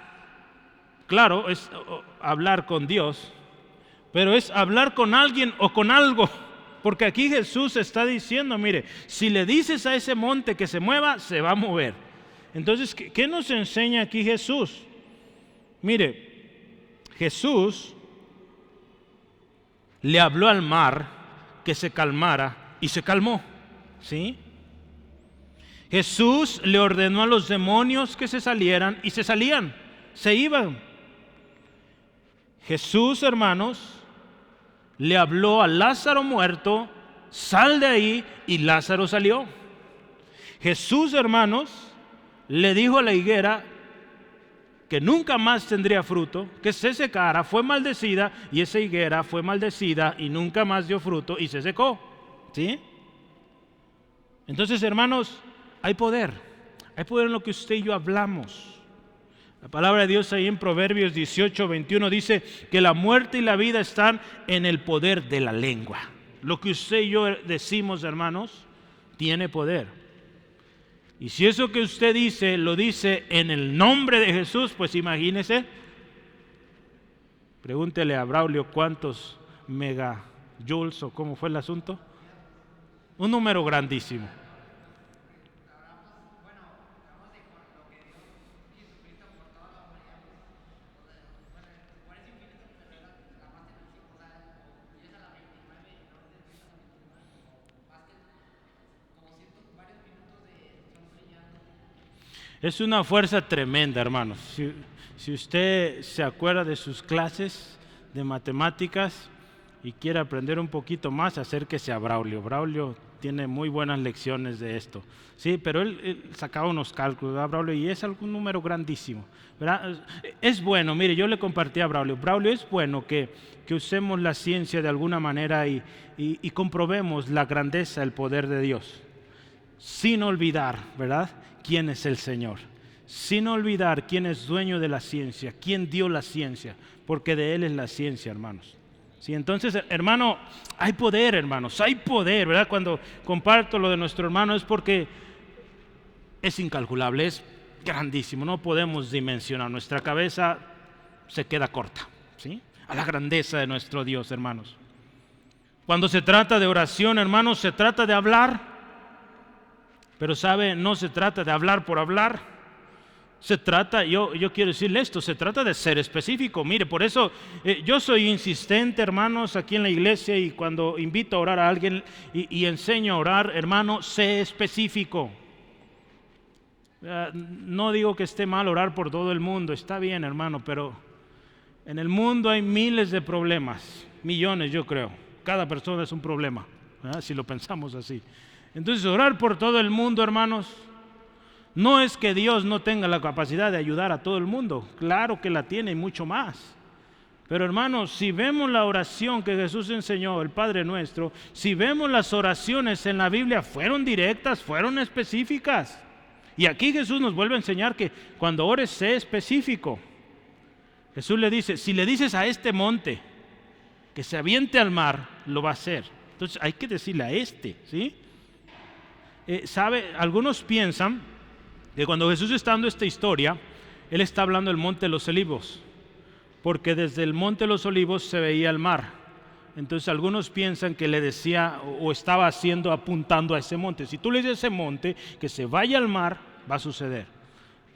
claro, es hablar con Dios, pero es hablar con alguien o con algo, porque aquí Jesús está diciendo, mire, si le dices a ese monte que se mueva, se va a mover. Entonces, ¿qué nos enseña aquí Jesús? Mire, Jesús le habló al mar que se calmara y se calmó. ¿Sí? Jesús le ordenó a los demonios que se salieran y se salían, se iban. Jesús, hermanos, le habló a Lázaro muerto, sal de ahí, y Lázaro salió. Jesús, hermanos, le dijo a la higuera que nunca más tendría fruto, que se secara, fue maldecida, y esa higuera fue maldecida y nunca más dio fruto y se secó. ¿Sí? Entonces, hermanos, hay poder en lo que usted y yo hablamos. La palabra de Dios ahí en Proverbios 18:21 dice que la muerte y la vida están en el poder de la lengua. Lo que usted y yo decimos, hermanos, tiene poder. Y si eso que usted dice lo dice en el nombre de Jesús, pues imagínese, pregúntele a Braulio cuántos megajoules o cómo fue el asunto. Un número grandísimo. Es una fuerza tremenda, hermanos. Si usted se acuerda de sus clases de matemáticas y quiere aprender un poquito más, acérquese a Braulio. Braulio tiene muy buenas lecciones de esto. Sí, pero él sacaba unos cálculos, ¿verdad, Braulio? Y es algún número grandísimo, ¿verdad? Es bueno, mire, yo le compartí a Braulio. Braulio, es bueno que usemos la ciencia de alguna manera y comprobemos la grandeza, el poder de Dios, sin olvidar, ¿verdad?, quién es el Señor, sin olvidar quién es dueño de la ciencia, quién dio la ciencia, porque de Él es la ciencia, hermanos. Sí, entonces, hermano, hay poder, hermanos, hay poder, ¿verdad? Cuando comparto lo de nuestro hermano es porque es incalculable, es grandísimo, no podemos dimensionar, nuestra cabeza se queda corta, ¿sí?, a la grandeza de nuestro Dios, hermanos. Cuando se trata de oración, hermanos, se trata de hablar. Pero sabe, no se trata de hablar por hablar. Se trata, yo quiero decirle esto, se trata de ser específico. Mire, por eso yo soy insistente, hermanos, aquí en la iglesia, y cuando invito a orar a alguien y enseño a orar, hermano, sé específico. No digo que esté mal orar por todo el mundo, está bien, hermano, pero en el mundo hay miles de problemas, millones, yo creo. Cada persona es un problema, ¿verdad?, si lo pensamos así. Entonces, orar por todo el mundo, hermanos, no es que Dios no tenga la capacidad de ayudar a todo el mundo. Claro que la tiene y mucho más. Pero, hermanos, si vemos la oración que Jesús enseñó, el Padre Nuestro, si vemos las oraciones en la Biblia, fueron directas, fueron específicas. Y aquí Jesús nos vuelve a enseñar que cuando ores, sé específico. Jesús le dice, si le dices a este monte que se aviente al mar, lo va a hacer. Entonces hay que decirle a ¿sí? ¿Sabe? Algunos piensan que cuando Jesús está dando esta historia, Él está hablando del Monte de los Olivos, porque desde el Monte de los Olivos se veía el mar. Entonces algunos piensan que le decía o estaba haciendo, apuntando a ese monte. Si tú le dices a ese monte que se vaya al mar, va a suceder.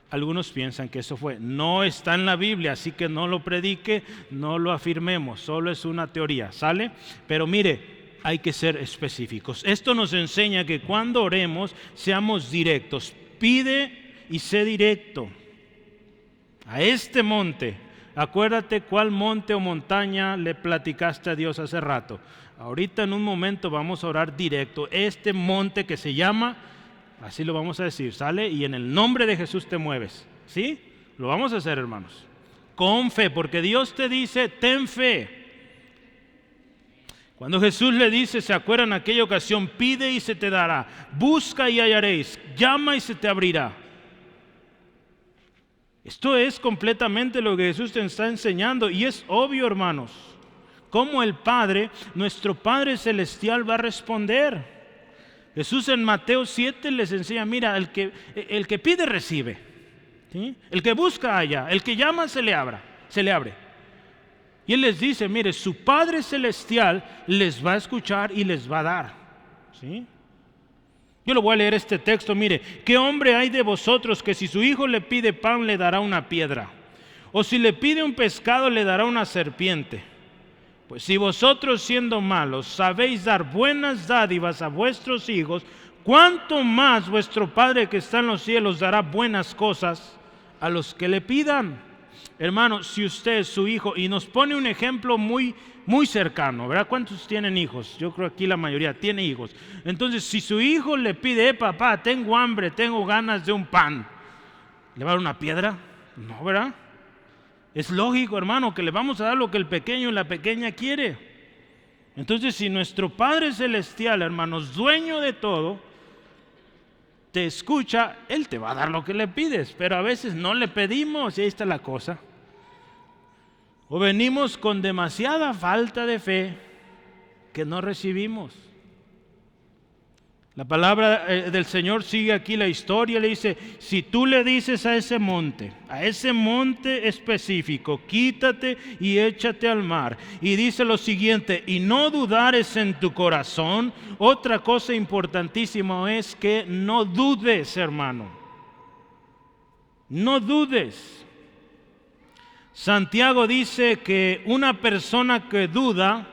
Algunos piensan que eso fue. No está en la Biblia, así que no lo predique, no lo afirmemos, solo es una teoría, ¿sale? Pero mire, hay que ser específicos. Esto nos enseña que cuando oremos, seamos directos. Pide y sé directo. A este monte, acuérdate cuál monte o montaña le platicaste a Dios hace rato. Ahorita en un momento vamos a orar directo. Este monte que se llama, así lo vamos a decir, ¿sale? Y en el nombre de Jesús te mueves, ¿sí? Lo vamos a hacer, hermanos. Con fe, porque Dios te dice, ten fe. Cuando Jesús le dice, ¿se acuerdan aquella ocasión? Pide y se te dará, busca y hallaréis, llama y se te abrirá. Esto es completamente lo que Jesús te está enseñando, y es obvio, hermanos, cómo el Padre, nuestro Padre Celestial, va a responder. Jesús en Mateo 7 les enseña, mira, el que pide recibe, ¿sí? El que busca halla, el que llama se le abre. Y Él les dice, mire, su Padre Celestial les va a escuchar y les va a dar, ¿sí? Yo le voy a leer este texto, mire, ¿qué hombre hay de vosotros que si su hijo le pide pan le dará una piedra? O si le pide un pescado le dará una serpiente? Pues si vosotros siendo malos sabéis dar buenas dádivas a vuestros hijos, ¿cuánto más vuestro Padre que está en los cielos dará buenas cosas a los que le pidan? Hermano, si usted es su hijo, y nos pone un ejemplo muy, muy cercano, ¿verdad? ¿Cuántos tienen hijos? Yo creo que aquí la mayoría tiene hijos. Entonces, si su hijo le pide, papá, tengo hambre, tengo ganas de un pan, ¿le va a dar una piedra? No, ¿verdad? Es lógico, hermano, que le vamos a dar lo que el pequeño y la pequeña quiere. Entonces, si nuestro Padre Celestial, hermanos, dueño de todo, te escucha, Él te va a dar lo que le pides, pero a veces no le pedimos, y ahí está la cosa. O venimos con demasiada falta de fe que no recibimos. La palabra del Señor sigue aquí la historia, le dice, si tú le dices a ese monte específico, quítate y échate al mar. Y dice lo siguiente, y no dudares en tu corazón. Otra cosa importantísima es que no dudes, hermano. No dudes. Santiago dice que una persona que duda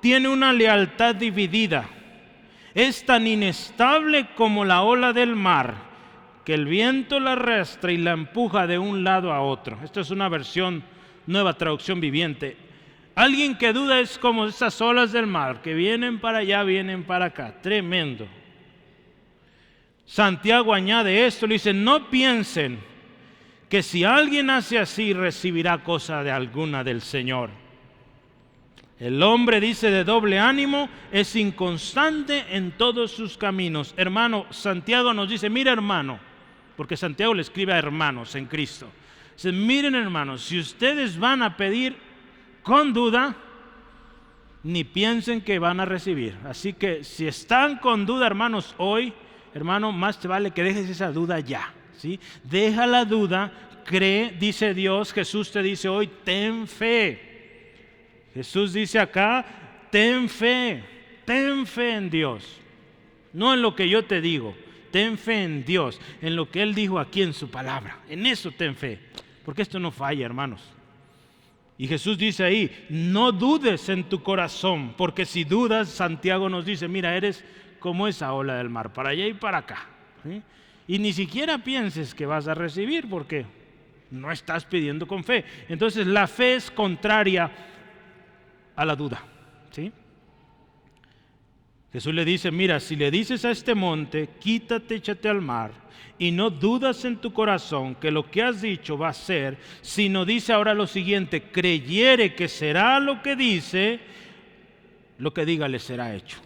tiene una lealtad dividida. Es tan inestable como la ola del mar, que el viento la arrastra y la empuja de un lado a otro. Esta es una versión, nueva traducción viviente. Alguien que duda es como esas olas del mar, que vienen para allá, vienen para acá. Tremendo. Santiago añade esto, le dice, no piensen que si alguien hace así, recibirá cosa de alguna del Señor. El hombre, dice, de doble ánimo, es inconstante en todos sus caminos. Hermano, Santiago nos dice, mira hermano, porque Santiago le escribe a hermanos en Cristo. Dice, miren hermanos, si ustedes van a pedir con duda, ni piensen que van a recibir. Así que si están con duda, hermanos, hoy, hermano, más te vale que dejes esa duda ya, ¿sí? Deja la duda, cree, dice Dios, Jesús te dice hoy, ten fe. Jesús dice acá, ten fe en Dios, no en lo que yo te digo, ten fe en Dios, en lo que Él dijo aquí en su palabra, en eso ten fe, porque esto no falla, hermanos. Y Jesús dice ahí, no dudes en tu corazón, porque si dudas, Santiago nos dice, mira, eres como esa ola del mar, para allá y para acá, ¿sí? Y ni siquiera pienses que vas a recibir, porque no estás pidiendo con fe. Entonces la fe es contraria a la duda, ¿sí? Jesús le dice, mira, si le dices a este monte, quítate, échate al mar, y no dudas en tu corazón que lo que has dicho va a ser, sino dice ahora lo siguiente, creyere que será lo que dice, lo que diga le será hecho.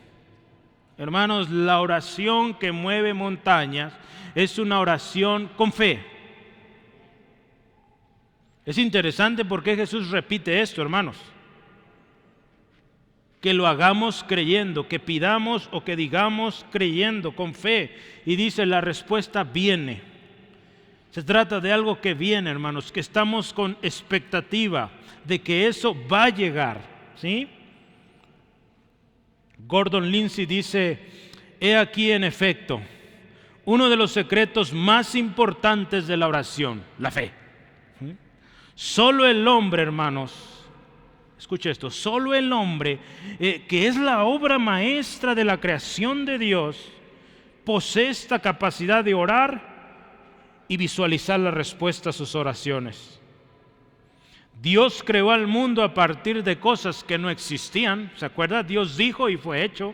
Hermanos, la oración que mueve montañas es una oración con fe. Es interesante porque Jesús repite esto, hermanos. Que lo hagamos creyendo, que pidamos o que digamos creyendo, con fe. Y dice, la respuesta viene. Se trata de algo que viene, hermanos, que estamos con expectativa de que eso va a llegar, ¿sí? Gordon Lindsay dice, he aquí en efecto, uno de los secretos más importantes de la oración, la fe. ¿Sí? Solo el hombre, hermanos, escuche esto, solo el hombre, que es la obra maestra de la creación de Dios, posee esta capacidad de orar y visualizar la respuesta a sus oraciones. Dios creó al mundo a partir de cosas que no existían, ¿se acuerda? Dios dijo y fue hecho.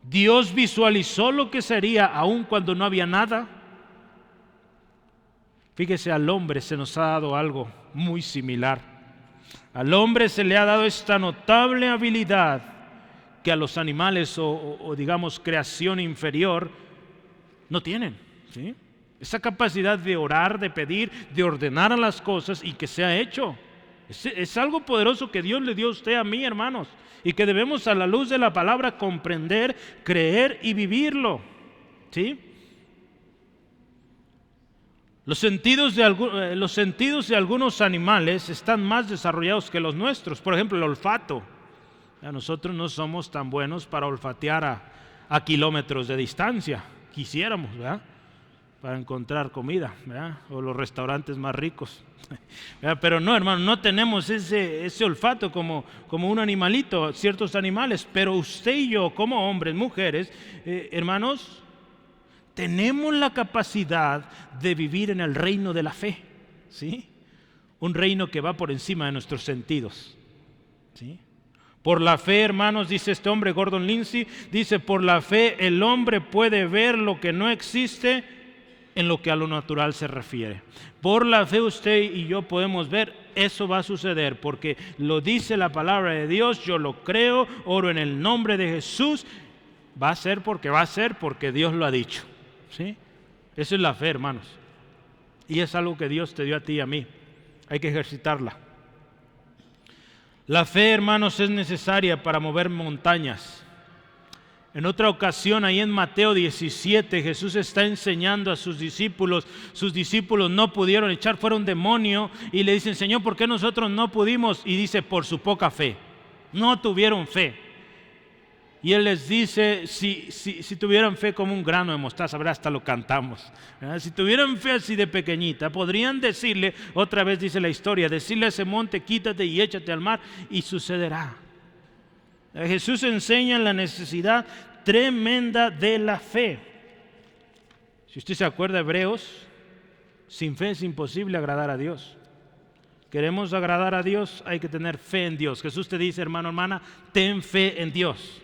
Dios visualizó lo que sería aun cuando no había nada. Fíjese, al hombre se nos ha dado algo muy similar. Al hombre se le ha dado esta notable habilidad que a los animales o digamos creación inferior no tienen, ¿sí? Esa capacidad de orar, de pedir, de ordenar a las cosas y que sea hecho. Es algo poderoso que Dios le dio a usted, a mí, hermanos, y que debemos a la luz de la palabra comprender, creer y vivirlo, ¿sí? Los sentidos de algunos animales están más desarrollados que los nuestros. Por ejemplo, el olfato. Nosotros no somos tan buenos para olfatear a kilómetros de distancia. Quisiéramos, ¿verdad? Para encontrar comida, ¿verdad? O los restaurantes más ricos, ¿verdad? Pero no, hermano, no tenemos ese olfato como un animalito, ciertos animales. Pero usted y yo, como hombres, mujeres, hermanos, tenemos la capacidad de vivir en el reino de la fe, ¿sí? Un reino que va por encima de nuestros sentidos, ¿sí? Por la fe, hermanos, dice este hombre, Gordon Lindsay, dice, por la fe el hombre puede ver lo que no existe en lo que a lo natural se refiere. Por la fe usted y yo podemos ver, eso va a suceder, porque lo dice la palabra de Dios, yo lo creo, oro en el nombre de Jesús, va a ser porque Dios lo ha dicho, ¿sí? Eso es la fe, hermanos, y es algo que Dios te dio a ti y a mí, hay que ejercitarla. La fe, hermanos, es necesaria para mover montañas. En otra ocasión, ahí en Mateo 17, Jesús está enseñando a sus discípulos no pudieron echar fuera un demonio y le dicen, Señor, ¿por qué nosotros no pudimos? Y dice, por su poca fe, no tuvieron fe. Y Él les dice, si tuvieran fe como un grano de mostaza, ¿verdad? Hasta lo cantamos, ¿verdad? Si tuvieran fe así de pequeñita, podrían decirle, otra vez dice la historia, decirle a ese monte, quítate y échate al mar, y sucederá. Jesús enseña la necesidad tremenda de la fe. Si usted se acuerda, Hebreos, sin fe es imposible agradar a Dios. Queremos agradar a Dios, hay que tener fe en Dios. Jesús te dice, hermano, hermana, ten fe en Dios.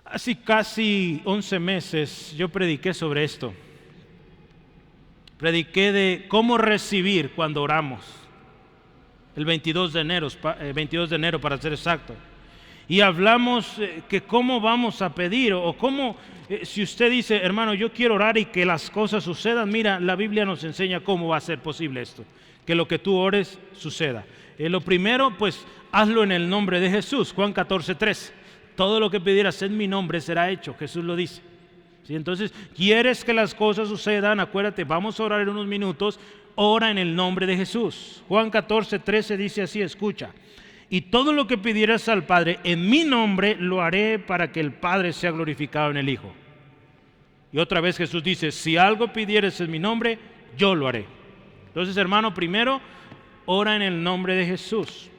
Hace casi 11 meses yo prediqué sobre esto. Prediqué de cómo recibir cuando oramos. El 22 de enero para ser exacto. Y hablamos que cómo vamos a pedir o cómo, si usted dice, hermano, yo quiero orar y que las cosas sucedan, mira, la Biblia nos enseña cómo va a ser posible esto. Que lo que tú ores suceda. Lo primero, pues, hazlo en el nombre de Jesús. Juan 14:3. Todo lo que pidieras en mi nombre será hecho. Jesús lo dice. ¿Sí? Entonces, ¿quieres que las cosas sucedan? Acuérdate, vamos a orar en unos minutos. Ora en el nombre de Jesús. Juan 14:13 dice así, escucha. Y todo lo que pidieras al Padre en mi nombre lo haré para que el Padre sea glorificado en el Hijo. Y otra vez Jesús dice, si algo pidieres en mi nombre, yo lo haré. Entonces, hermano, primero, ora en el nombre de Jesús.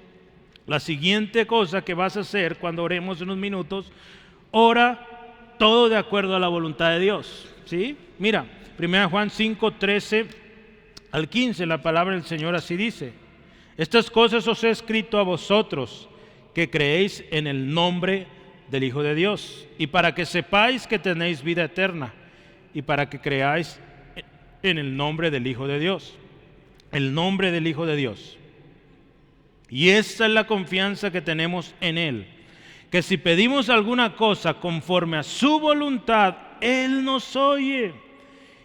La siguiente cosa que vas a hacer cuando oremos en unos minutos, ora todo de acuerdo a la voluntad de Dios. ¿Sí? Mira, 1 Juan 5:13 al 15, la palabra del Señor así dice: estas cosas os he escrito a vosotros que creéis en el nombre del Hijo de Dios, y para que sepáis que tenéis vida eterna, y para que creáis en el nombre del Hijo de Dios. El nombre del Hijo de Dios. Y esta es la confianza que tenemos en Él, que si pedimos alguna cosa conforme a su voluntad, Él nos oye.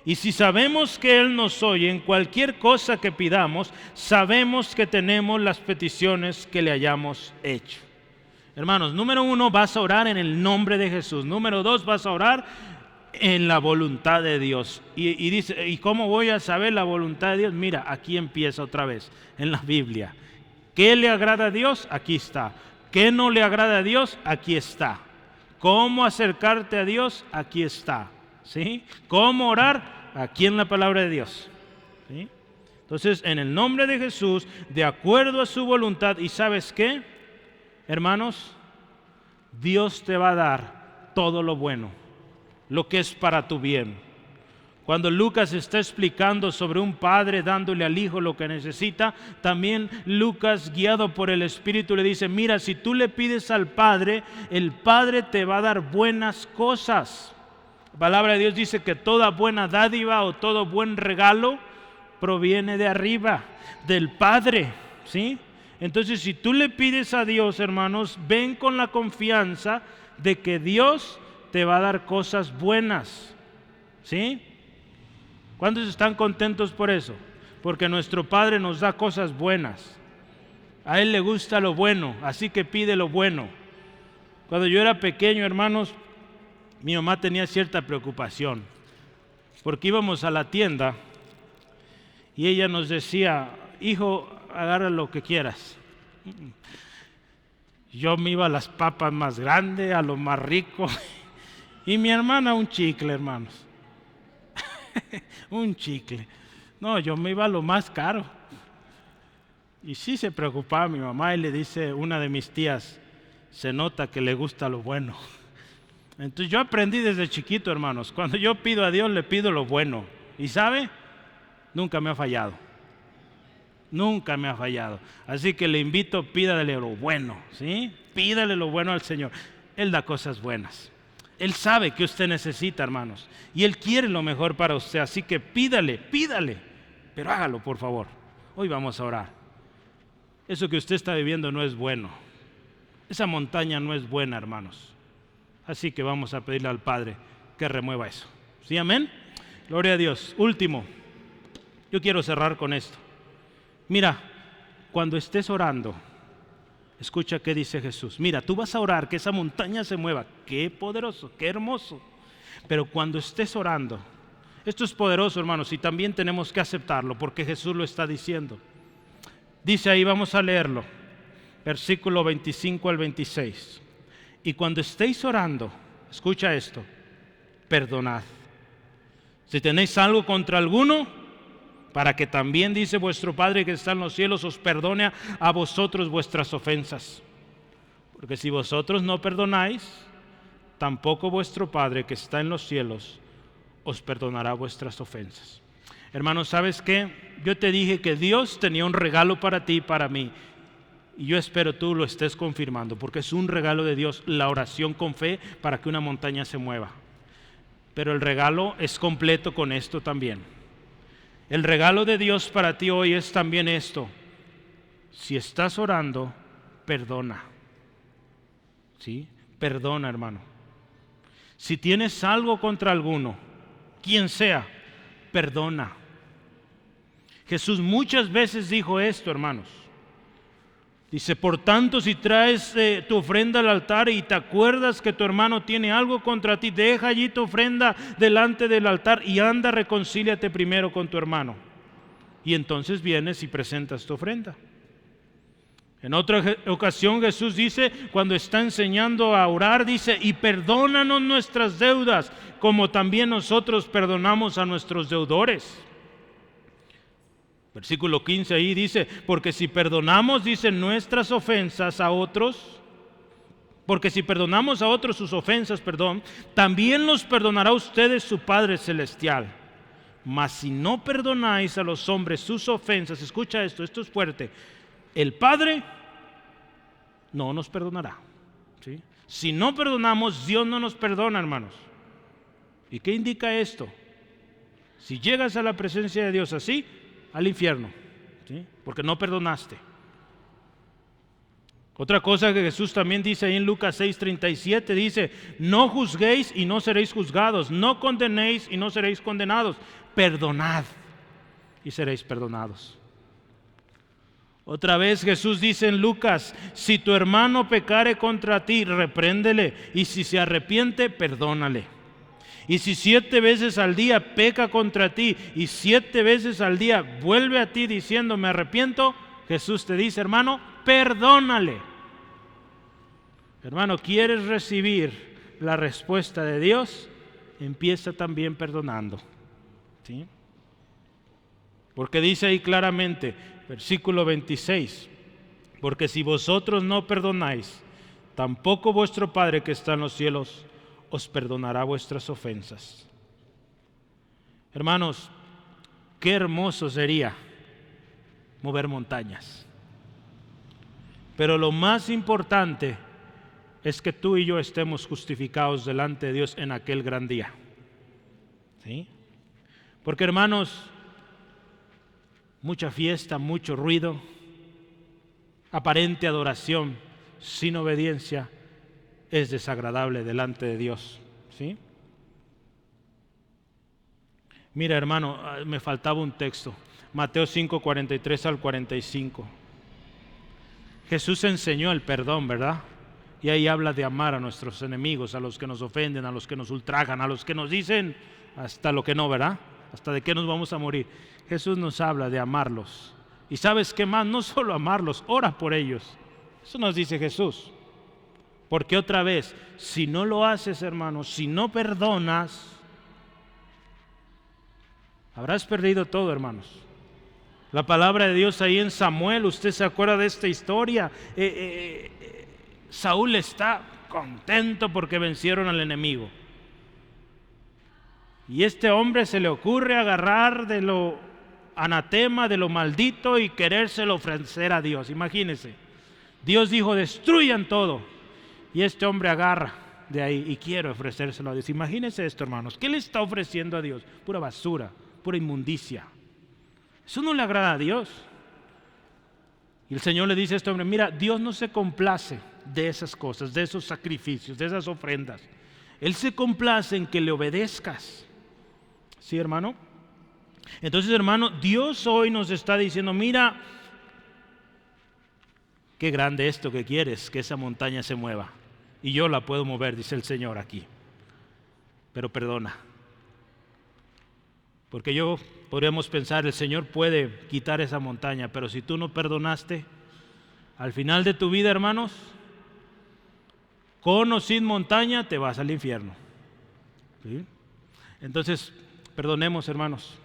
Y si sabemos que Él nos oye en cualquier cosa que pidamos, sabemos que tenemos las peticiones que le hayamos hecho. Hermanos, número 1, vas a orar en el nombre de Jesús. Número 2, vas a orar en la voluntad de Dios. Y dice, ¿y cómo voy a saber la voluntad de Dios? Mira, aquí empieza otra vez, en la Biblia. ¿Qué le agrada a Dios? Aquí está. ¿Qué no le agrada a Dios? Aquí está. ¿Cómo acercarte a Dios? Aquí está. ¿Sí? ¿Cómo orar? Aquí en la palabra de Dios. ¿Sí? Entonces, en el nombre de Jesús, de acuerdo a su voluntad, ¿y sabes qué? Hermanos, Dios te va a dar todo lo bueno, lo que es para tu bien. Cuando Lucas está explicando sobre un padre dándole al hijo lo que necesita, también Lucas, guiado por el Espíritu, le dice, mira, si tú le pides al Padre, el Padre te va a dar buenas cosas. La palabra de Dios dice que toda buena dádiva o todo buen regalo proviene de arriba, del Padre, ¿sí? Entonces, si tú le pides a Dios, hermanos, ven con la confianza de que Dios te va a dar cosas buenas, ¿sí? ¿Cuántos están contentos por eso? Porque nuestro Padre nos da cosas buenas. A Él le gusta lo bueno, así que pide lo bueno. Cuando yo era pequeño, hermanos, mi mamá tenía cierta preocupación, porque íbamos a la tienda y ella nos decía, hijo, agarra lo que quieras. Yo me iba a las papas más grandes, a lo más rico, y mi hermana un chicle, hermanos. Un chicle. No, yo me iba a lo más caro. Y sí se preocupaba mi mamá y le dice una de mis tías, se nota que le gusta lo bueno. Entonces yo aprendí desde chiquito, hermanos, cuando yo pido a Dios le pido lo bueno. ¿Y sabe? Nunca me ha fallado. Nunca me ha fallado. Así que le invito, pídale lo bueno, ¿sí? Pídale lo bueno al Señor. Él da cosas buenas. Él sabe que usted necesita, hermanos, y Él quiere lo mejor para usted, así que pídale, pero hágalo, por favor. Hoy vamos a orar. Eso que usted está viviendo no es bueno. Esa montaña no es buena, hermanos. Así que vamos a pedirle al Padre que remueva eso. ¿Sí, amén? Gloria a Dios. Último, yo quiero cerrar con esto. Mira, cuando estés orando, escucha qué dice Jesús. Mira, tú vas a orar que esa montaña se mueva. Qué poderoso, qué hermoso. Pero cuando estés orando, esto es poderoso, hermanos, y también tenemos que aceptarlo porque Jesús lo está diciendo. Dice ahí, vamos a leerlo, versículo 25 al 26. Y cuando estéis orando, escucha esto, perdonad. Si tenéis algo contra alguno, para que también, dice vuestro Padre que está en los cielos, os perdone a vosotros vuestras ofensas. Porque si vosotros no perdonáis, tampoco vuestro Padre que está en los cielos os perdonará vuestras ofensas. Hermanos, ¿sabes qué? Yo te dije que Dios tenía un regalo para ti y para mí. Y yo espero tú lo estés confirmando, porque es un regalo de Dios, la oración con fe para que una montaña se mueva. Pero el regalo es completo con esto también. El regalo de Dios para ti hoy es también esto. Si estás orando, perdona. ¿Sí? Perdona, hermano. Si tienes algo contra alguno, quien sea, perdona. Jesús muchas veces dijo esto, hermanos. Dice, por tanto, si traes tu ofrenda al altar y te acuerdas que tu hermano tiene algo contra ti, deja allí tu ofrenda delante del altar y anda, reconcíliate primero con tu hermano. Y entonces vienes y presentas tu ofrenda. En otra ocasión Jesús dice, cuando está enseñando a orar, dice, y perdónanos nuestras deudas, como también nosotros perdonamos a nuestros deudores. Versículo 15 ahí dice, porque si perdonamos, dice, nuestras ofensas a otros, porque si perdonamos a otros sus ofensas, también los perdonará a ustedes su Padre Celestial. Mas si no perdonáis a los hombres sus ofensas, escucha esto es fuerte, el Padre no nos perdonará. ¿Sí? Si no perdonamos, Dios no nos perdona, hermanos. ¿Y qué indica esto? Si llegas a la presencia de Dios así, al infierno, ¿sí? Porque no perdonaste. Otra cosa que Jesús también dice ahí en Lucas 6:37, dice, no juzguéis y no seréis juzgados, no condenéis y no seréis condenados, perdonad y seréis perdonados. Otra vez Jesús dice en Lucas, si tu hermano pecare contra ti, repréndele, y si se arrepiente, perdónale. Y si 7 veces al día peca contra ti y 7 veces al día vuelve a ti diciendo me arrepiento, Jesús te dice, hermano, perdónale. Hermano, ¿quieres recibir la respuesta de Dios? Empieza también perdonando. ¿Sí? Porque dice ahí claramente, versículo 26, porque si vosotros no perdonáis, tampoco vuestro Padre que está en los cielos os perdonará vuestras ofensas. Hermanos, qué hermoso sería mover montañas. Pero lo más importante es que tú y yo estemos justificados delante de Dios en aquel gran día. ¿Sí? Porque, hermanos, mucha fiesta, mucho ruido, aparente adoración sin obediencia es desagradable delante de Dios. ¿Sí? Mira, hermano, me faltaba un texto. Mateo 5:43 al 45. Jesús enseñó el perdón, ¿verdad? Y ahí habla de amar a nuestros enemigos, a los que nos ofenden, a los que nos ultrajan, a los que nos dicen hasta lo que no, ¿verdad? Hasta de qué nos vamos a morir. Jesús nos habla de amarlos. Y ¿sabes qué más? No solo amarlos, ora por ellos. Eso nos dice Jesús. Porque otra vez, si no lo haces, hermano, si no perdonas, habrás perdido todo, hermanos. La palabra de Dios ahí en Samuel, usted se acuerda de esta historia. Saúl está contento porque vencieron al enemigo. Y este hombre se le ocurre agarrar de lo anatema, de lo maldito y querérselo ofrecer a Dios. Imagínense. Dios dijo, destruyan todo. Y este hombre agarra de ahí y quiere ofrecérselo a Dios. Imagínense esto, hermanos. ¿Qué le está ofreciendo a Dios? Pura basura, pura inmundicia. Eso no le agrada a Dios. Y el Señor le dice a este hombre, mira, Dios no se complace de esas cosas, de esos sacrificios, de esas ofrendas. Él se complace en que le obedezcas. ¿Sí, hermano? Entonces, hermano, Dios hoy nos está diciendo, mira, qué grande esto que quieres, que esa montaña se mueva. Y yo la puedo mover, dice el Señor aquí. Pero perdona. Porque podríamos pensar, el Señor puede quitar esa montaña, pero si tú no perdonaste, al final de tu vida, hermanos, con o sin montaña, te vas al infierno. ¿Sí? Entonces, perdonemos, hermanos.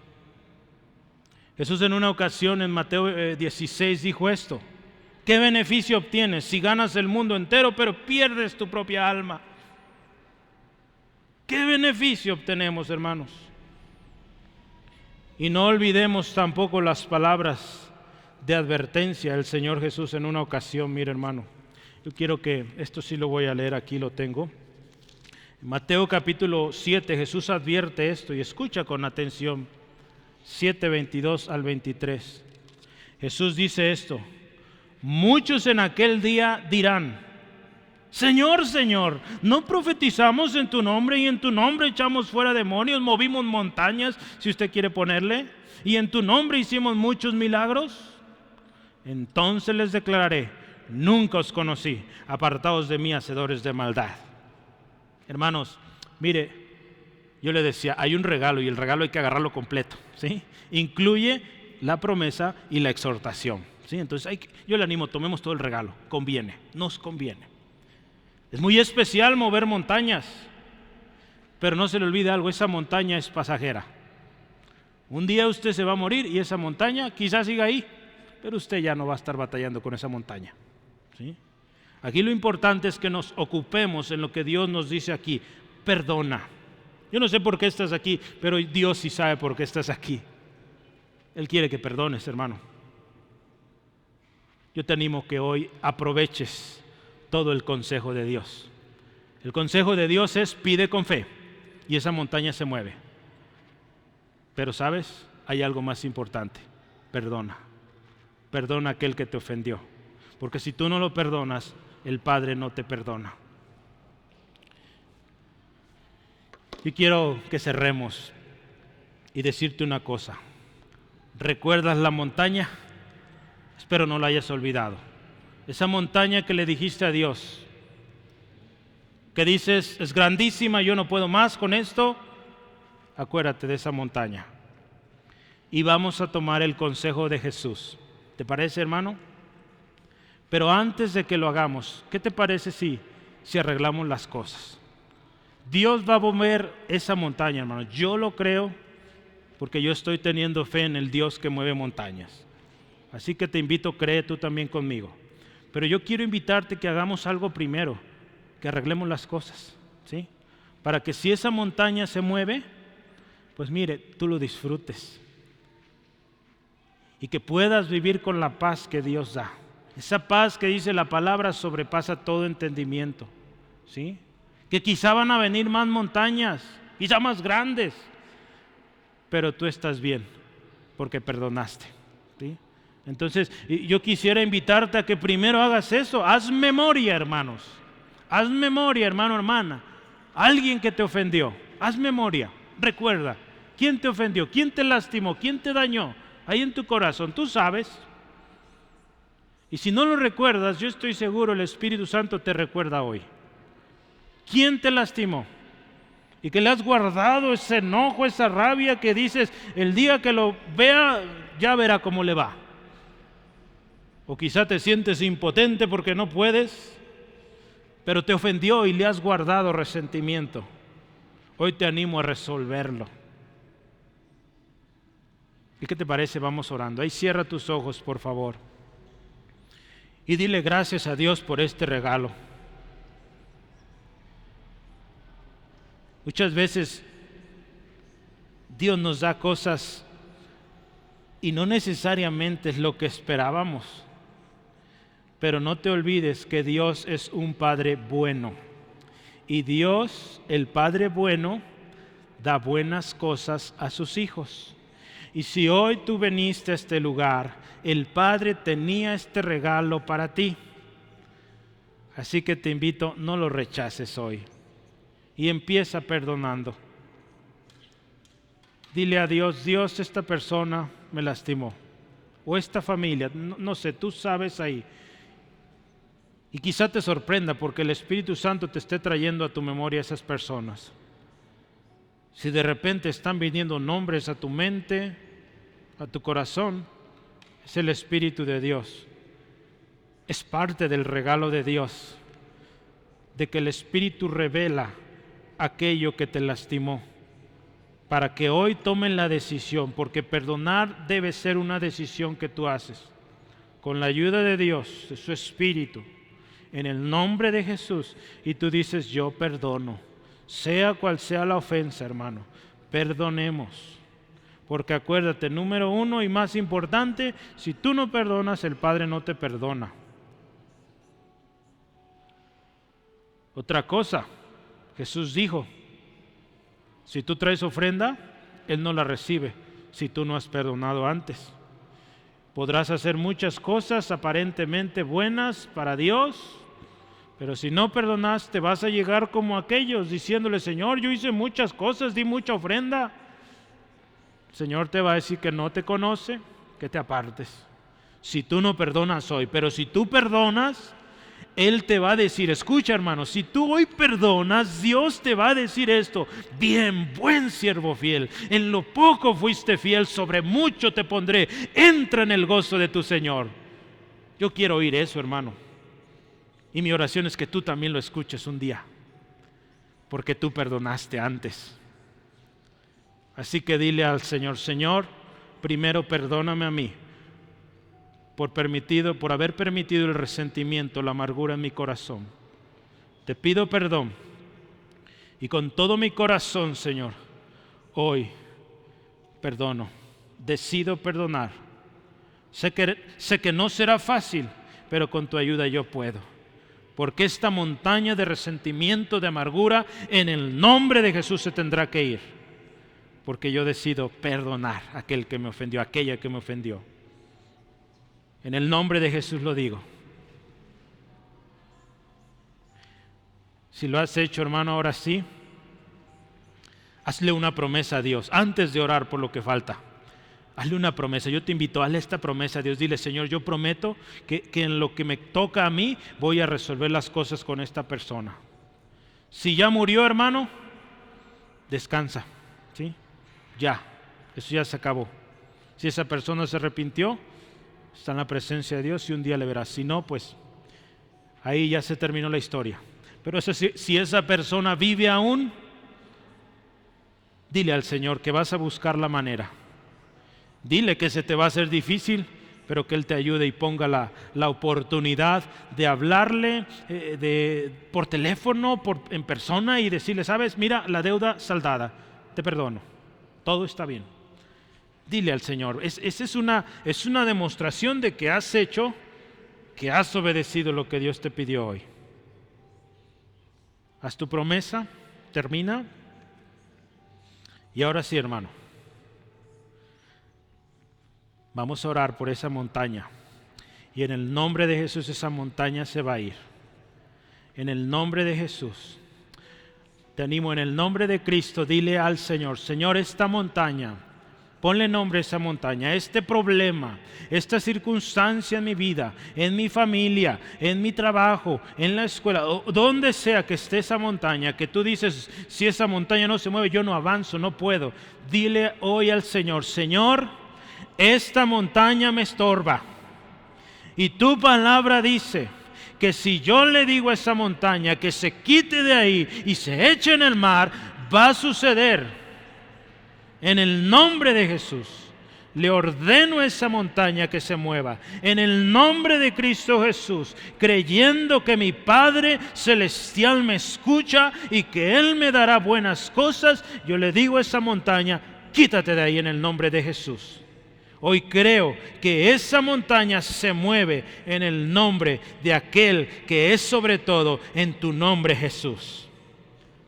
Jesús en una ocasión en Mateo 16 dijo esto: ¿qué beneficio obtienes si ganas el mundo entero pero pierdes tu propia alma? ¿Qué beneficio obtenemos, hermanos? Y no olvidemos tampoco las palabras de advertencia del Señor Jesús en una ocasión. Mire, hermano, yo quiero que, esto sí lo voy a leer, aquí lo tengo. En Mateo capítulo 7, Jesús advierte esto y escucha con atención. 7, 22 al 23. Jesús dice esto: muchos en aquel día dirán: Señor, Señor, ¿no profetizamos en tu nombre y en tu nombre echamos fuera demonios, movimos montañas, si usted quiere ponerle, y en tu nombre hicimos muchos milagros? Entonces les declararé: nunca os conocí, apartaos de mí, hacedores de maldad. Hermanos, mire, yo le decía, hay un regalo y el regalo hay que agarrarlo completo, ¿sí? Incluye la promesa y la exhortación, ¿sí? Entonces yo le animo, tomemos todo el regalo, conviene, nos conviene. Es muy especial mover montañas, pero no se le olvide algo, esa montaña es pasajera. Un día usted se va a morir y esa montaña quizás siga ahí, pero usted ya no va a estar batallando con esa montaña, ¿sí? Aquí lo importante es que nos ocupemos en lo que Dios nos dice aquí: perdona. Yo no sé por qué estás aquí, pero Dios sí sabe por qué estás aquí. Él quiere que perdones, hermano. Yo te animo que hoy aproveches todo el consejo de Dios. El consejo de Dios es: pide con fe y esa montaña se mueve. Pero ¿sabes? Hay algo más importante: perdona. Perdona a aquel que te ofendió, porque si tú no lo perdonas, el Padre no te perdona. Y quiero que cerremos y decirte una cosa. ¿Recuerdas la montaña? Espero no la hayas olvidado. Esa montaña que le dijiste a Dios, que dices: es grandísima, yo no puedo más con esto. Acuérdate de esa montaña. Y vamos a tomar el consejo de Jesús. ¿Te parece, hermano? Pero antes de que lo hagamos, ¿qué te parece si arreglamos las cosas? Dios va a mover esa montaña, hermano. Yo lo creo porque yo estoy teniendo fe en el Dios que mueve montañas. Así que te invito, cree tú también conmigo. Pero yo quiero invitarte que hagamos algo primero, que arreglemos las cosas, ¿sí? Para que si esa montaña se mueve, pues mire, tú lo disfrutes. Y que puedas vivir con la paz que Dios da. Esa paz que dice la palabra sobrepasa todo entendimiento, ¿sí? Que quizá van a venir más montañas, quizá más grandes, pero tú estás bien porque perdonaste, ¿sí? Entonces yo quisiera invitarte a que primero hagas eso. Haz memoria, hermanos. Haz memoria, hermano, hermana. Alguien que te ofendió, haz memoria. Recuerda, ¿quién te ofendió? ¿Quién te lastimó? ¿Quién te dañó? Ahí en tu corazón, tú sabes. Y si no lo recuerdas, yo estoy seguro el Espíritu Santo te recuerda hoy. ¿Quién te lastimó? Y que le has guardado ese enojo, esa rabia que dices, el día que lo vea, ya verá cómo le va. O quizá te sientes impotente porque no puedes, pero te ofendió y le has guardado resentimiento. Hoy te animo a resolverlo. ¿Y qué te parece? Vamos orando. Ahí cierra tus ojos, por favor. Y dile gracias a Dios por este regalo. Muchas veces Dios nos da cosas y no necesariamente es lo que esperábamos. Pero no te olvides que Dios es un Padre bueno. Y Dios, el Padre bueno, da buenas cosas a sus hijos. Y si hoy tú viniste a este lugar, el Padre tenía este regalo para ti. Así que te invito, no lo rechaces hoy. Y empieza perdonando. Dile a Dios: Dios, esta persona me lastimó. O esta familia, no sé, tú sabes ahí. Y quizá te sorprenda porque el Espíritu Santo te esté trayendo a tu memoria esas personas. Si de repente están viniendo nombres a tu mente, a tu corazón, es el Espíritu de Dios. Es parte del regalo de Dios, de que el Espíritu revela aquello que te lastimó, para que hoy tomen la decisión, porque perdonar debe ser una decisión que tú haces, con la ayuda de Dios, de su Espíritu, en el nombre de Jesús, y tú dices: yo perdono, sea cual sea la ofensa, hermano, perdonemos. Porque acuérdate, número uno y más importante, si tú no perdonas, el Padre no te perdona. Otra cosa, Jesús dijo, si tú traes ofrenda, Él no la recibe si tú no has perdonado antes. Podrás hacer muchas cosas aparentemente buenas para Dios, pero si no perdonaste, vas a llegar como aquellos diciéndole, Señor, yo hice muchas cosas, di mucha ofrenda. El Señor te va a decir que no te conoce, que te apartes. Si tú no perdonas hoy, pero si tú perdonas, Él te va a decir, escucha hermano, si tú hoy perdonas, Dios te va a decir esto, bien, buen siervo fiel, en lo poco fuiste fiel, sobre mucho te pondré, entra en el gozo de tu Señor. Yo quiero oír eso, hermano, y mi oración es que tú también lo escuches un día, porque tú perdonaste antes. Así que dile al Señor, Señor, primero perdóname a mí, por haber permitido el resentimiento, la amargura en mi corazón. Te pido perdón y con todo mi corazón, Señor, hoy perdono, decido perdonar. Sé que no será fácil, pero con tu ayuda yo puedo. Porque esta montaña de resentimiento, de amargura, en el nombre de Jesús se tendrá que ir. Porque yo decido perdonar a aquel que me ofendió, a aquella que me ofendió. En el nombre de Jesús lo digo. Si lo has hecho, hermano, ahora sí, hazle una promesa a Dios antes de orar por lo que falta. Hazle una promesa. Yo te invito, hazle esta promesa a Dios. Dile, Señor, yo prometo que en lo que me toca a mí voy a resolver las cosas con esta persona. Si ya murió, hermano, descansa, ¿sí? Ya, eso ya se acabó. Si esa persona se arrepintió, está en la presencia de Dios y un día le verás. Si no, pues ahí ya se terminó la historia. Pero si esa persona vive aún, dile al Señor que vas a buscar la manera. Dile que se te va a hacer difícil, pero que Él te ayude y ponga la oportunidad de hablarle por teléfono, en persona y decirle, sabes, mira, la deuda saldada, te perdono, todo está bien. Dile al Señor, esa es una demostración de que has hecho, que has obedecido lo que Dios te pidió hoy. Haz tu promesa, termina. Y ahora sí, hermano, vamos a orar por esa montaña. Y en el nombre de Jesús esa montaña se va a ir. En el nombre de Jesús. Te animo, en el nombre de Cristo, dile al Señor, Señor, esta montaña, ponle nombre a esa montaña, este problema, esta circunstancia en mi vida, en mi familia, en mi trabajo, en la escuela, o donde sea que esté esa montaña, que tú dices, si esa montaña no se mueve, yo no avanzo, no puedo. Dile hoy al Señor, Señor, esta montaña me estorba. Y tu palabra dice que si yo le digo a esa montaña que se quite de ahí y se eche en el mar, va a suceder. En el nombre de Jesús, le ordeno a esa montaña que se mueva. En el nombre de Cristo Jesús, creyendo que mi Padre Celestial me escucha y que Él me dará buenas cosas, yo le digo a esa montaña, quítate de ahí en el nombre de Jesús. Hoy creo que esa montaña se mueve en el nombre de aquel que es sobre todo en tu nombre, Jesús.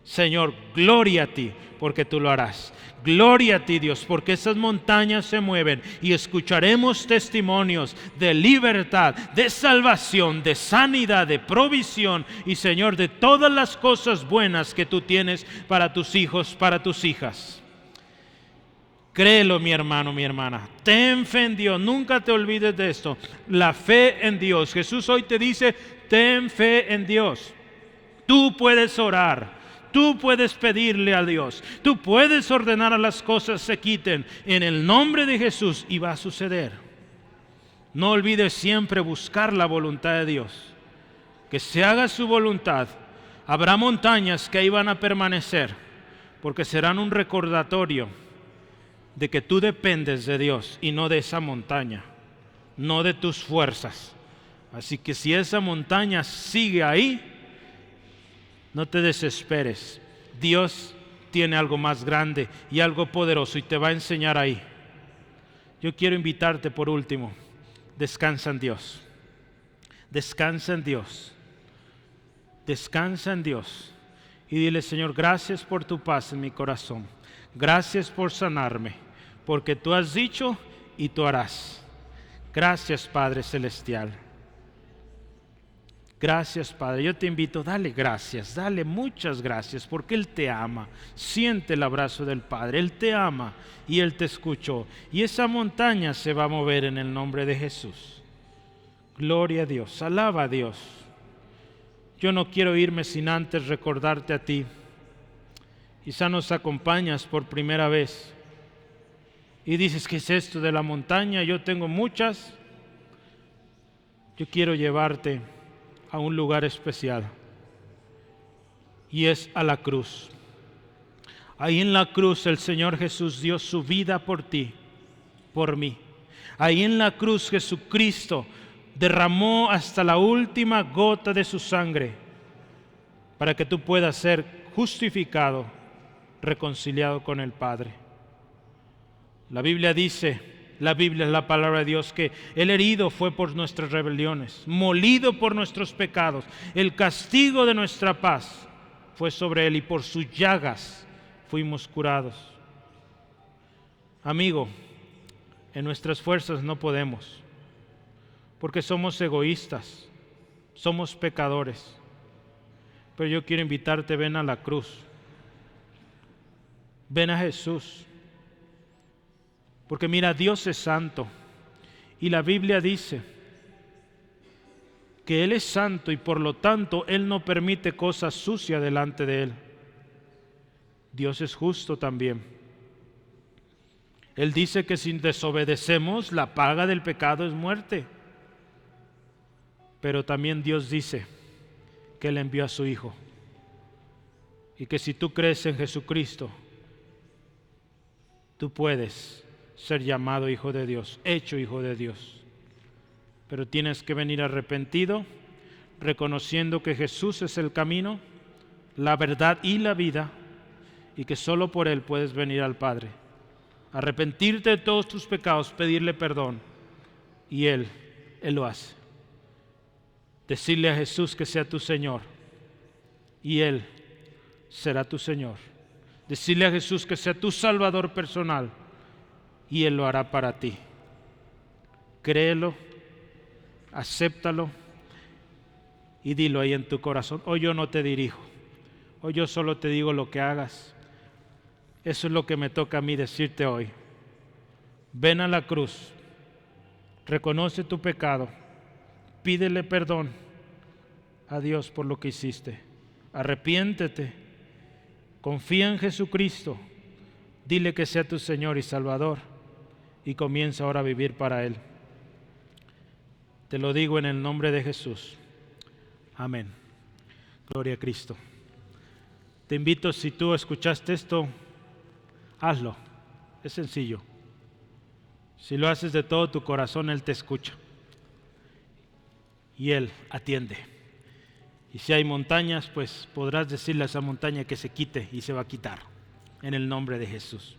Señor, gloria a ti porque tú lo harás. Gloria a ti, Dios, porque esas montañas se mueven y escucharemos testimonios de libertad, de salvación, de sanidad, de provisión y, Señor, de todas las cosas buenas que tú tienes para tus hijos, para tus hijas. Créelo, mi hermano, mi hermana. Ten fe en Dios. Nunca te olvides de esto. La fe en Dios. Jesús hoy te dice, ten fe en Dios. Tú puedes orar. Tú puedes pedirle a Dios. Tú puedes ordenar a las cosas se quiten en el nombre de Jesús y va a suceder. No olvides siempre buscar la voluntad de Dios. Que se haga su voluntad. Habrá montañas que ahí van a permanecer porque serán un recordatorio de que tú dependes de Dios y no de esa montaña, no de tus fuerzas. Así que si esa montaña sigue ahí, no te desesperes. Dios tiene algo más grande y algo poderoso y te va a enseñar ahí. Yo quiero invitarte por último, descansa en Dios. Descansa en Dios. Descansa en Dios. Y dile: Señor, gracias por tu paz en mi corazón. Gracias por sanarme, porque tú has dicho y tú harás. Gracias, Padre Celestial. Gracias, Padre. Yo te invito, dale gracias, dale muchas gracias, porque Él te ama. Siente el abrazo del Padre. Él te ama y Él te escuchó. Y esa montaña se va a mover en el nombre de Jesús. Gloria a Dios, alaba a Dios. Yo no quiero irme sin antes recordarte a ti. Quizá nos acompañas por primera vez y dices: ¿qué es esto de la montaña? Yo tengo muchas. Yo quiero llevarte a un lugar especial, y es a la cruz. Ahí en la cruz el Señor Jesús dio su vida por ti, por mí. Ahí en la cruz Jesucristo derramó hasta la última gota de su sangre para que tú puedas ser justificado, reconciliado con el Padre. La Biblia dice, la Biblia es la palabra de Dios, que el herido fue por nuestras rebeliones, molido por nuestros pecados. El castigo de nuestra paz fue sobre Él y por sus llagas fuimos curados. Amigo, en nuestras fuerzas no podemos, porque somos egoístas, somos pecadores. Pero yo quiero invitarte: ven a la cruz, ven a Jesús. Porque mira, Dios es santo y la Biblia dice que Él es santo y por lo tanto Él no permite cosas sucias delante de Él. Dios es justo también. Él dice que si desobedecemos, la paga del pecado es muerte. Pero también Dios dice que Él envió a su Hijo y que si tú crees en Jesucristo, tú puedes ser llamado hijo de Dios, hecho hijo de Dios. Pero tienes que venir arrepentido, reconociendo que Jesús es el camino, la verdad y la vida, y que solo por Él puedes venir al Padre. Arrepentirte de todos tus pecados, pedirle perdón, y Él lo hace. Decirle a Jesús que sea tu Señor, y Él será tu Señor. Decirle a Jesús que sea tu Salvador personal, y Él lo hará para ti. Créelo, acéptalo y dilo ahí en tu corazón: hoy yo no te dirijo, hoy yo solo te digo lo que hagas. Eso es lo que me toca a mí decirte hoy. Ven a la cruz, reconoce tu pecado, pídele perdón a Dios por lo que hiciste, arrepiéntete, confía en Jesucristo, dile que sea tu Señor y Salvador y comienza ahora a vivir para Él. Te lo digo en el nombre de Jesús. Amén. Gloria a Cristo. Te invito, si tú escuchaste esto, hazlo. Es sencillo. Si lo haces de todo tu corazón, Él te escucha y Él atiende. Y si hay montañas, pues podrás decirle a esa montaña que se quite y se va a quitar en el nombre de Jesús.